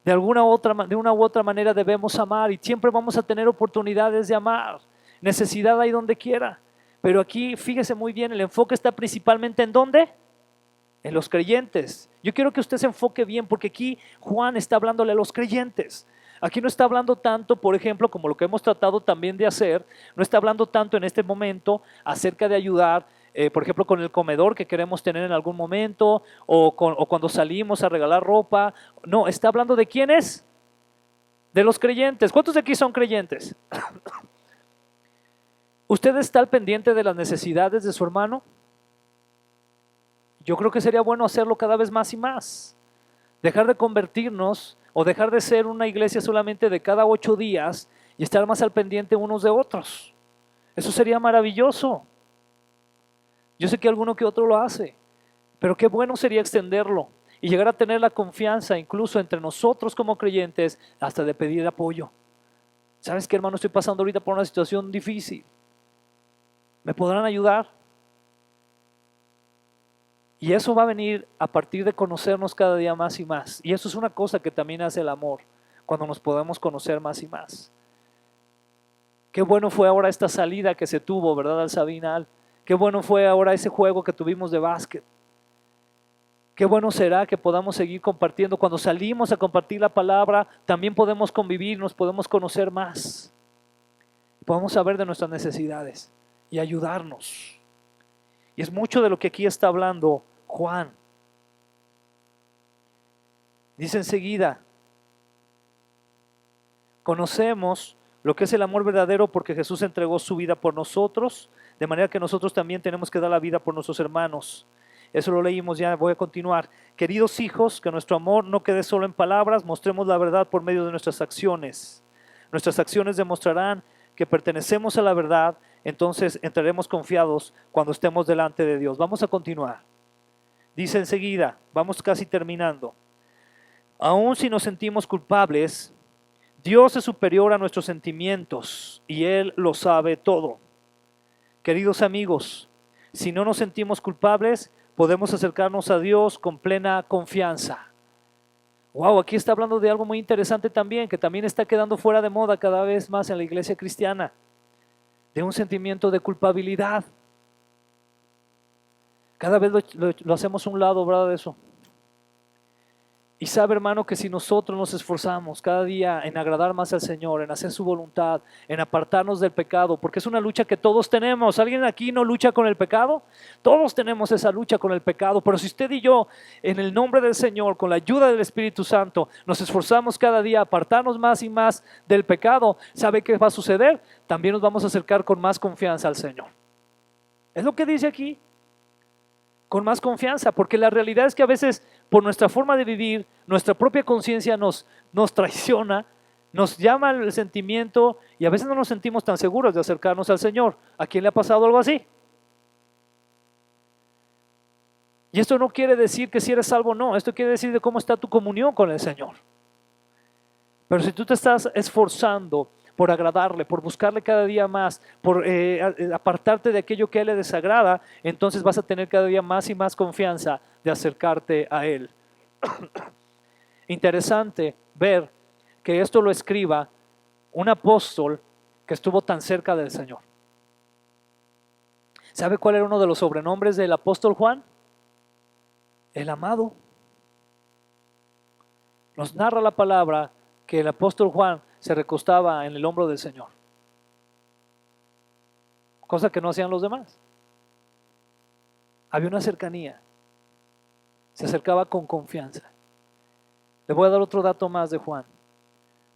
De una u otra manera debemos amar y siempre vamos a tener oportunidades de amar. Necesidad hay donde quiera. Pero aquí fíjese muy bien, el enfoque está principalmente ¿en dónde? En los creyentes. Yo quiero que usted se enfoque bien porque aquí Juan está hablándole a los creyentes. Aquí no está hablando tanto, por ejemplo, como lo que hemos tratado también de hacer, no está hablando tanto en este momento acerca de ayudar, por ejemplo, con el comedor que queremos tener en algún momento o cuando salimos a regalar ropa. No, está hablando de ¿quiénes? De los creyentes. ¿Cuántos de aquí son creyentes? ¿Usted está al pendiente de las necesidades de su hermano? Yo creo que sería bueno hacerlo cada vez más y más. Dejar de convertirnos o dejar de ser una iglesia solamente de cada 8 días y estar más al pendiente unos de otros. Eso sería maravilloso. Yo sé que alguno que otro lo hace, pero qué bueno sería extenderlo y llegar a tener la confianza incluso entre nosotros como creyentes hasta de pedir apoyo. ¿Sabes qué, hermano? Estoy pasando ahorita por una situación difícil. ¿Me podrán ayudar? Y eso va a venir a partir de conocernos cada día más y más. Y eso es una cosa que también hace el amor, cuando nos podemos conocer más y más. Qué bueno fue ahora esta salida que se tuvo, ¿verdad, al Sabinal? Qué bueno fue ahora ese juego que tuvimos de básquet. Qué bueno será que podamos seguir compartiendo. Cuando salimos a compartir la palabra, también podemos convivir, nos podemos conocer más. Podemos saber de nuestras necesidades y ayudarnos. Y es mucho de lo que aquí está hablando Juan. Dice enseguida, conocemos lo que es el amor verdadero porque Jesús entregó su vida por nosotros, de manera que nosotros también tenemos que dar la vida por nuestros hermanos. Eso lo leímos ya, voy a continuar. Queridos hijos, que nuestro amor no quede solo en palabras, mostremos la verdad por medio de nuestras acciones. Nuestras acciones demostrarán que pertenecemos a la verdad, entonces entraremos confiados cuando estemos delante de Dios. Vamos a continuar. Dice enseguida, vamos casi terminando. Aun si nos sentimos culpables, Dios es superior a nuestros sentimientos y Él lo sabe todo. Queridos amigos, si no nos sentimos culpables, podemos acercarnos a Dios con plena confianza. Wow, aquí está hablando de algo muy interesante también, que también está quedando fuera de moda cada vez más en la iglesia cristiana, de un sentimiento de culpabilidad. Cada vez lo hacemos a un lado, ¿verdad? De eso. Y sabe, hermano, que si nosotros nos esforzamos cada día en agradar más al Señor, en hacer su voluntad, en apartarnos del pecado, porque es una lucha que todos tenemos. ¿Alguien aquí no lucha con el pecado? Todos tenemos esa lucha con el pecado, pero si usted y yo, en el nombre del Señor, con la ayuda del Espíritu Santo, nos esforzamos cada día a apartarnos más y más del pecado, ¿sabe qué va a suceder? También nos vamos a acercar con más confianza al Señor. Es lo que dice aquí. Con más confianza, porque la realidad es que a veces por nuestra forma de vivir, nuestra propia conciencia nos traiciona, nos llama el sentimiento y a veces no nos sentimos tan seguros de acercarnos al Señor. ¿A quién le ha pasado algo así? Y esto no quiere decir que si eres salvo o no, esto quiere decir de cómo está tu comunión con el Señor. Pero si tú te estás esforzando por agradarle, por buscarle cada día más, por apartarte de aquello que a Él le desagrada, entonces vas a tener cada día más y más confianza de acercarte a Él. Interesante ver que esto lo escriba un apóstol que estuvo tan cerca del Señor. ¿Sabe cuál era uno de los sobrenombres del apóstol Juan? El amado. Nos narra la palabra que el apóstol Juan se recostaba en el hombro del Señor, cosa que no hacían los demás. Había una cercanía, se acercaba con confianza. Le voy a dar otro dato más de Juan.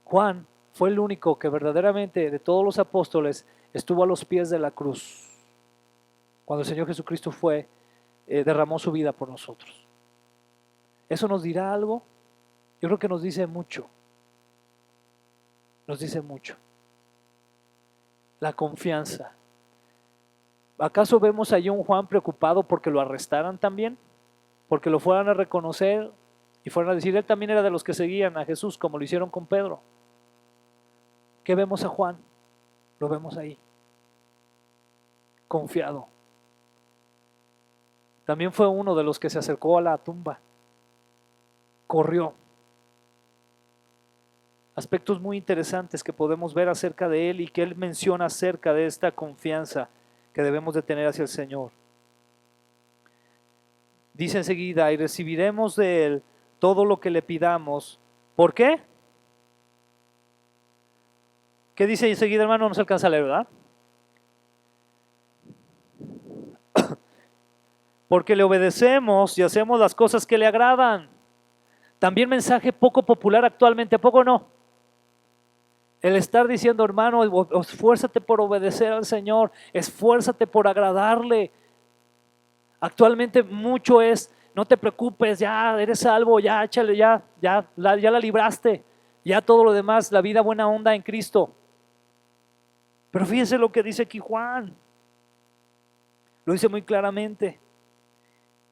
Juan fue el único que verdaderamente de todos los apóstoles estuvo a los pies de la cruz cuando el Señor Jesucristo derramó su vida por nosotros. ¿Eso nos dirá algo? Yo creo que nos dice mucho. Nos dice mucho. La confianza. ¿Acaso vemos allí un Juan preocupado porque lo arrestaran también? Porque lo fueran a reconocer y fueran a decir, él también era de los que seguían a Jesús, como lo hicieron con Pedro. ¿Qué vemos a Juan? Lo vemos ahí. Confiado. También fue uno de los que se acercó a la tumba. Corrió. Aspectos muy interesantes que podemos ver acerca de él y que él menciona acerca de esta confianza que debemos de tener hacia el Señor. Dice enseguida, y recibiremos de él todo lo que le pidamos. ¿Por qué? ¿Qué dice enseguida, hermano? No se alcanza a leer, ¿verdad? Porque le obedecemos y hacemos las cosas que le agradan. También mensaje poco popular actualmente, ¿a poco no? El estar diciendo, hermano, esfuérzate por obedecer al Señor, esfuérzate por agradarle. Actualmente mucho es, no te preocupes, ya eres salvo, ya échale, ya la libraste, ya todo lo demás, la vida buena onda en Cristo. Pero fíjense lo que dice aquí Juan, lo dice muy claramente.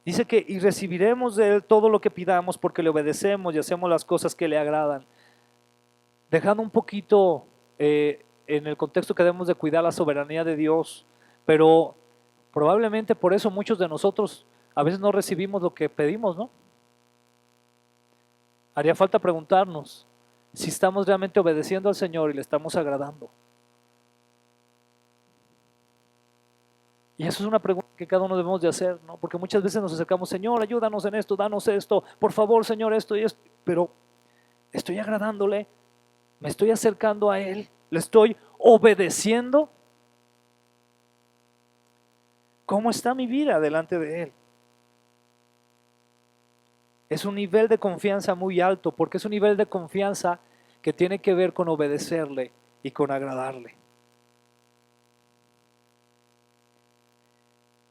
Dice que y recibiremos de él todo lo que pidamos porque le obedecemos y hacemos las cosas que le agradan. Dejando un poquito en el contexto que debemos de cuidar la soberanía de Dios, pero probablemente por eso muchos de nosotros a veces no recibimos lo que pedimos, ¿no? Haría falta preguntarnos si estamos realmente obedeciendo al Señor y le estamos agradando. Y eso es una pregunta que cada uno debemos de hacer, ¿no? Porque muchas veces nos acercamos, Señor, ayúdanos en esto, danos esto, por favor, Señor, esto y esto, pero ¿estoy agradándole? ¿Me estoy acercando a Él? ¿Le estoy obedeciendo? ¿Cómo está mi vida delante de Él? Es un nivel de confianza muy alto, porque es un nivel de confianza que tiene que ver con obedecerle y con agradarle.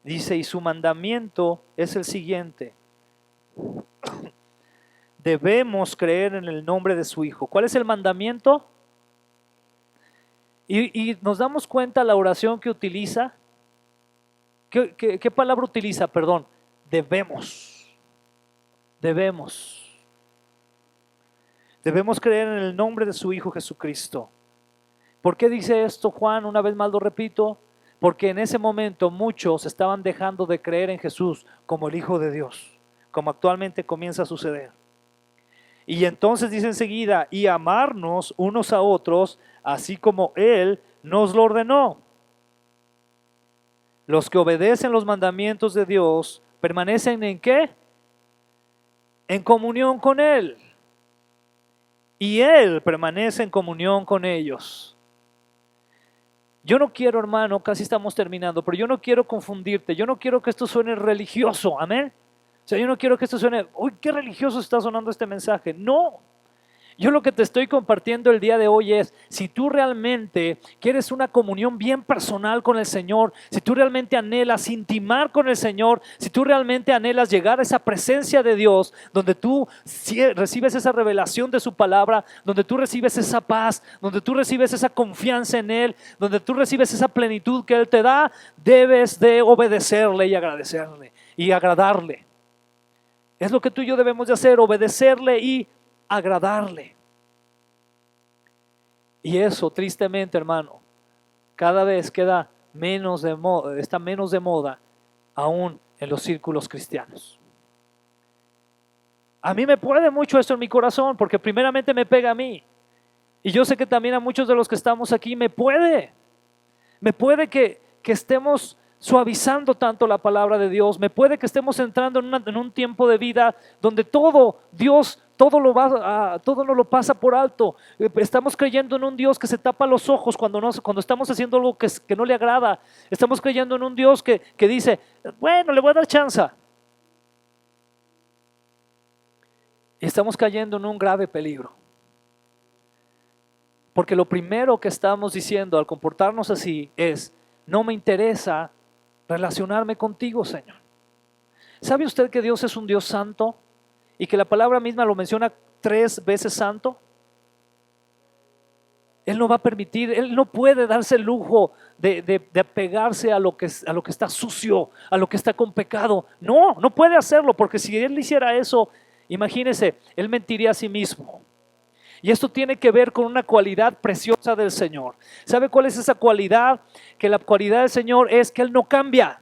Dice, y su mandamiento es el siguiente. Debemos creer en el nombre de su Hijo. ¿Cuál es el mandamiento? Y nos damos cuenta la oración que utiliza. ¿Qué palabra utiliza? Perdón. Debemos. Debemos. Debemos creer en el nombre de su Hijo Jesucristo. ¿Por qué dice esto Juan? Una vez más lo repito. Porque en ese momento muchos estaban dejando de creer en Jesús como el Hijo de Dios, como actualmente comienza a suceder. Y entonces dice enseguida, y amarnos unos a otros, así como Él nos lo ordenó. Los que obedecen los mandamientos de Dios, ¿permanecen en qué? en comunión con Él. Y Él permanece en comunión con ellos. Yo no quiero, hermano, casi estamos terminando, pero yo no quiero confundirte. Yo no quiero que esto suene religioso. Amén. O sea, yo no quiero que esto suene, uy, qué religioso está sonando este mensaje. No. Yo lo que te estoy compartiendo el día de hoy es, si tú realmente quieres una comunión bien personal con el Señor, si tú realmente anhelas intimar con el Señor, si tú realmente anhelas llegar a esa presencia de Dios, donde tú recibes esa revelación de su palabra, donde tú recibes esa paz, donde tú recibes esa confianza en Él, donde tú recibes esa plenitud que Él te da, debes de obedecerle y agradecerle y agradarle. Es lo que tú y yo debemos de hacer, obedecerle y agradarle. Y eso, tristemente, hermano, cada vez queda menos de moda, está menos de moda aún en los círculos cristianos. A mí me puede mucho esto en mi corazón, porque primeramente me pega a mí. Y yo sé que también a muchos de los que estamos aquí me puede que estemos suavizando tanto la palabra de Dios, me puede que estemos entrando en un tiempo de vida donde todo Dios, todo nos lo pasa por alto. Estamos creyendo en un Dios que se tapa los ojos cuando estamos haciendo algo que no le agrada. Estamos creyendo en un Dios que dice, bueno, le voy a dar chance. Y estamos cayendo en un grave peligro. Porque lo primero que estamos diciendo al comportarnos así es, no me interesa relacionarme contigo, Señor. ¿Sabe usted que Dios es un Dios santo? Y que la palabra misma lo menciona 3 veces santo. Él no va a permitir, Él no puede darse el lujo de apegarse a lo que está sucio, a lo que está con pecado. No puede hacerlo, porque si Él hiciera eso, imagínese, Él mentiría a sí mismo. Y esto tiene que ver con una cualidad preciosa del Señor. ¿Sabe cuál es esa cualidad? Que la cualidad del Señor es que Él no cambia.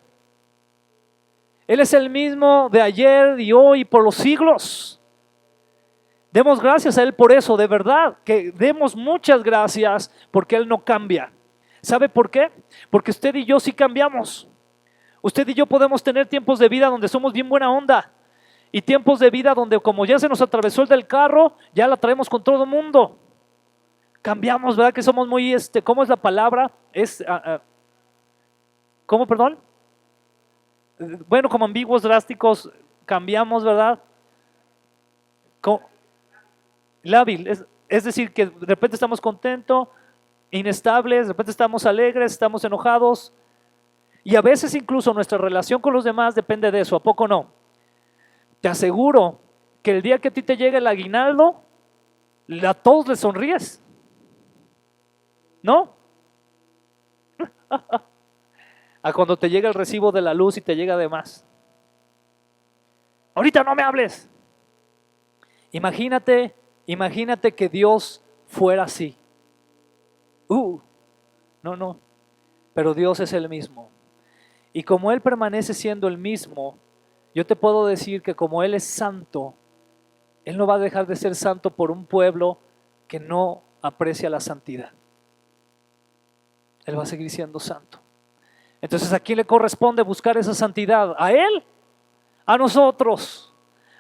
Él es el mismo de ayer y hoy y por los siglos. Demos gracias a Él por eso, de verdad, que demos muchas gracias porque Él no cambia. ¿Sabe por qué? Porque usted y yo sí cambiamos. Usted y yo podemos tener tiempos de vida donde somos bien buena onda. Y tiempos de vida donde como ya se nos atravesó el del carro, ya la traemos con todo el mundo. Cambiamos, ¿verdad? Que somos muy, ¿cómo es la palabra? ¿Cómo, perdón? Bueno, como ambiguos, drásticos, cambiamos, ¿verdad? Lábil, es decir, que de repente estamos contentos, inestables, de repente estamos alegres, estamos enojados. Y a veces incluso nuestra relación con los demás depende de eso, ¿a poco no? Te aseguro que el día que a ti te llegue el aguinaldo, a todos les sonríes. ¿No? A cuando te llega el recibo de la luz y te llega de más. Ahorita no me hables. Imagínate que Dios fuera así. No. Pero Dios es el mismo. Y como Él permanece siendo el mismo, yo te puedo decir que como Él es santo, Él no va a dejar de ser santo por un pueblo que no aprecia la santidad. Él va a seguir siendo santo. Entonces, ¿a quién le corresponde buscar esa santidad? ¿A Él? A nosotros.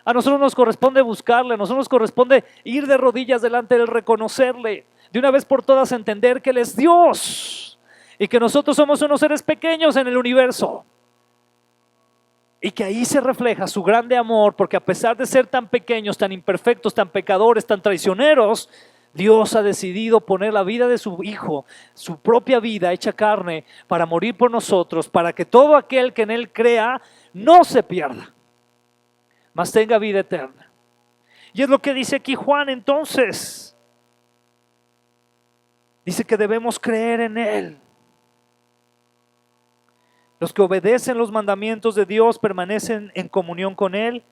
A nosotros nos corresponde buscarle, a nosotros nos corresponde ir de rodillas delante de Él, reconocerle, de una vez por todas entender que Él es Dios y que nosotros somos unos seres pequeños en el universo. Y que ahí se refleja su grande amor, porque a pesar de ser tan pequeños, tan imperfectos, tan pecadores, tan traicioneros, Dios ha decidido poner la vida de su Hijo, su propia vida hecha carne, para morir por nosotros, para que todo aquel que en Él crea no se pierda, mas tenga vida eterna. Y es lo que dice aquí Juan entonces. Dice que debemos creer en Él. Los que obedecen los mandamientos de Dios permanecen en comunión con Él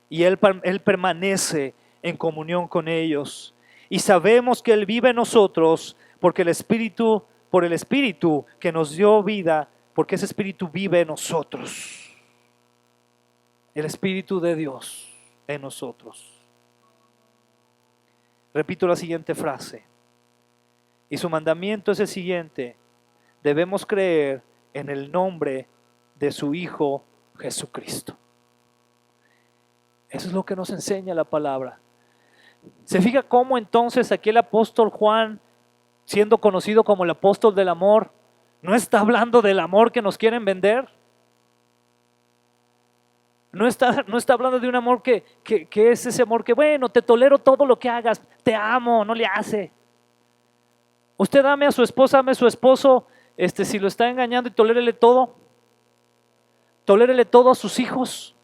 y Él permanece en comunión con ellos. Y sabemos que Él vive en nosotros porque por el Espíritu que nos dio vida, porque ese Espíritu vive en nosotros. El Espíritu de Dios en nosotros. Repito la siguiente frase. Y su mandamiento es el siguiente: debemos creer en el nombre de su Hijo Jesucristo. Eso es lo que nos enseña la palabra. ¿Se fija cómo entonces aquí el apóstol Juan, siendo conocido como el apóstol del amor, no está hablando del amor que nos quieren vender? No está hablando de un amor que es ese amor que, bueno, te tolero todo lo que hagas, te amo, no le hace. Usted ame a su esposa, ame a su esposo, si lo está engañando, y tolérele todo. Tolérele todo a sus hijos,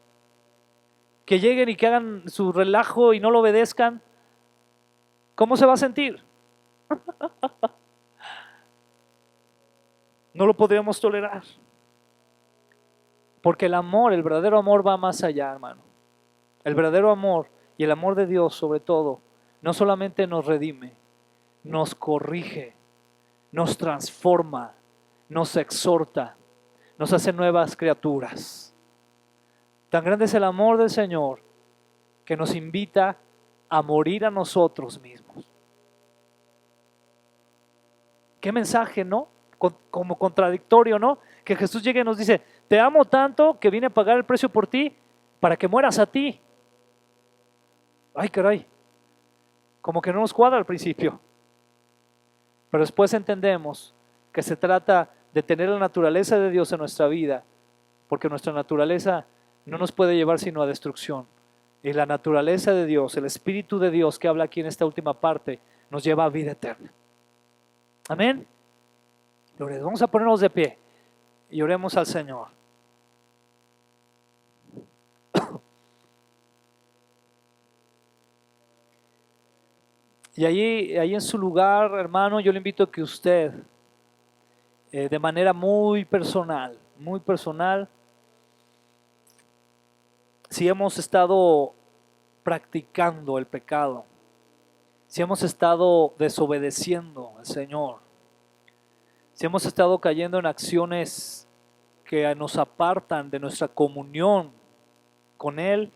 que lleguen y que hagan su relajo y no lo obedezcan. ¿Cómo se va a sentir? No lo podríamos tolerar. Porque el amor, el verdadero amor va más allá, hermano. El verdadero amor y el amor de Dios sobre todo, no solamente nos redime, nos corrige, nos transforma, nos exhorta, nos hace nuevas criaturas. Tan grande es el amor del Señor que nos invita a morir a nosotros mismos. Qué mensaje, ¿no? Como contradictorio, ¿no? Que Jesús llegue y nos dice, te amo tanto que vine a pagar el precio por ti para que mueras a ti. Ay, caray, como que no nos cuadra al principio. Pero después entendemos que se trata de tener la naturaleza de Dios en nuestra vida, porque nuestra naturaleza no nos puede llevar sino a destrucción. Y la naturaleza de Dios, el Espíritu de Dios que habla aquí en esta última parte, nos lleva a vida eterna. Amén. Gloria, vamos a ponernos de pie y oremos al Señor. Y ahí en su lugar, hermano, yo le invito a que usted, de manera muy personal, si hemos estado practicando el pecado, si hemos estado desobedeciendo al Señor, si hemos estado cayendo en acciones que nos apartan de nuestra comunión con Él,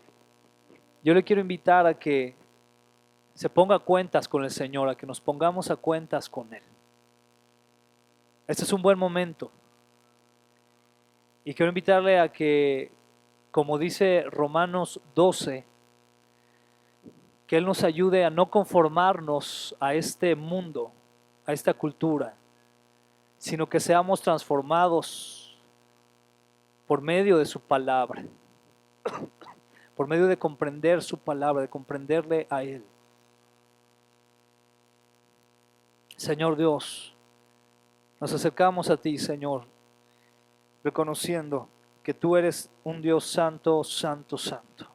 yo le quiero invitar a que se ponga a cuentas con el Señor, a que nos pongamos a cuentas con Él. Este es un buen momento. Y quiero invitarle a que, como dice Romanos 12, que Él nos ayude a no conformarnos a este mundo, a esta cultura, sino que seamos transformados por medio de su palabra, por medio de comprender su palabra, de comprenderle a Él. Señor Dios, nos acercamos a ti, Señor, reconociendo que tú eres un Dios santo, santo, santo.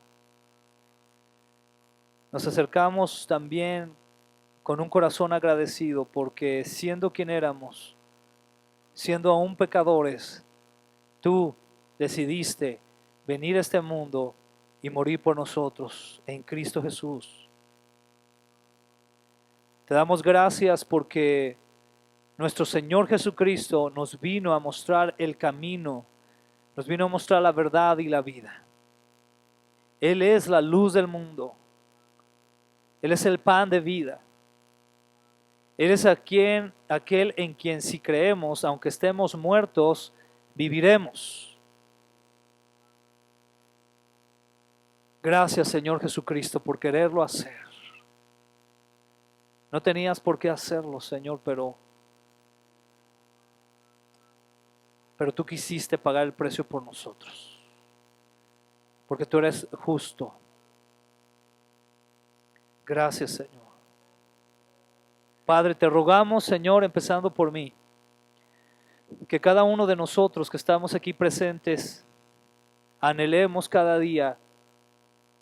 Nos acercamos también con un corazón agradecido porque siendo quien éramos, siendo aún pecadores, tú decidiste venir a este mundo y morir por nosotros en Cristo Jesús. Te damos gracias porque nuestro Señor Jesucristo nos vino a mostrar el camino, nos vino a mostrar la verdad y la vida. Él es la luz del mundo. Él es el pan de vida. Él es aquel en quien si creemos, aunque estemos muertos, viviremos. Gracias, Señor Jesucristo, por quererlo hacer. No tenías por qué hacerlo, Señor, pero tú quisiste pagar el precio por nosotros, porque tú eres justo. Gracias, Señor. Padre, te rogamos, Señor, empezando por mí, que cada uno de nosotros que estamos aquí presentes anhelemos cada día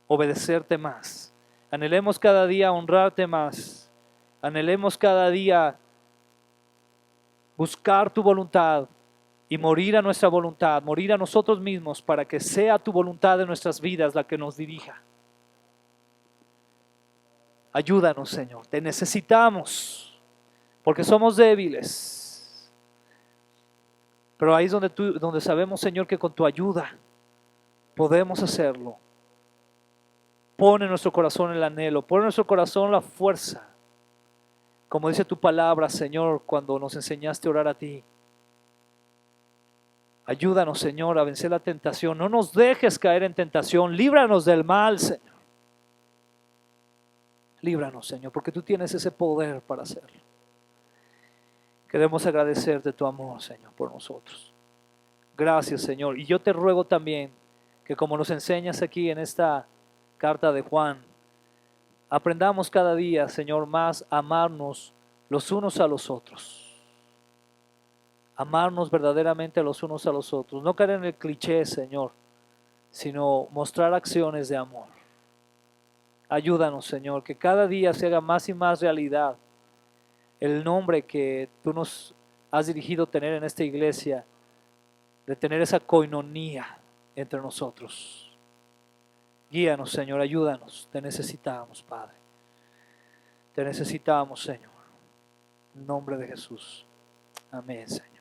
obedecerte más, anhelemos cada día honrarte más, anhelemos cada día buscar tu voluntad y morir a nuestra voluntad, morir a nosotros mismos para que sea tu voluntad en nuestras vidas la que nos dirija. Ayúdanos, Señor, te necesitamos porque somos débiles. Pero ahí es donde sabemos, Señor, que con tu ayuda podemos hacerlo. Pon en nuestro corazón el anhelo, pon en nuestro corazón la fuerza. Como dice tu palabra, Señor, cuando nos enseñaste a orar a ti. Ayúdanos, Señor, a vencer la tentación. No nos dejes caer en tentación. Líbranos del mal, Señor. Líbranos, Señor, porque tú tienes ese poder para hacerlo. Queremos agradecerte tu amor, Señor, por nosotros. Gracias, Señor. Y yo te ruego también que como nos enseñas aquí en esta carta de Juan, aprendamos cada día, Señor, más a amarnos los unos a los otros. Amarnos verdaderamente los unos a los otros. No caer en el cliché, Señor, sino mostrar acciones de amor. Ayúdanos, Señor, que cada día se haga más y más realidad el nombre que tú nos has dirigido tener en esta iglesia, de tener esa coinonía entre nosotros. Guíanos, Señor, ayúdanos. Te necesitamos, Padre. Te necesitamos, Señor. En nombre de Jesús. Amén, Señor.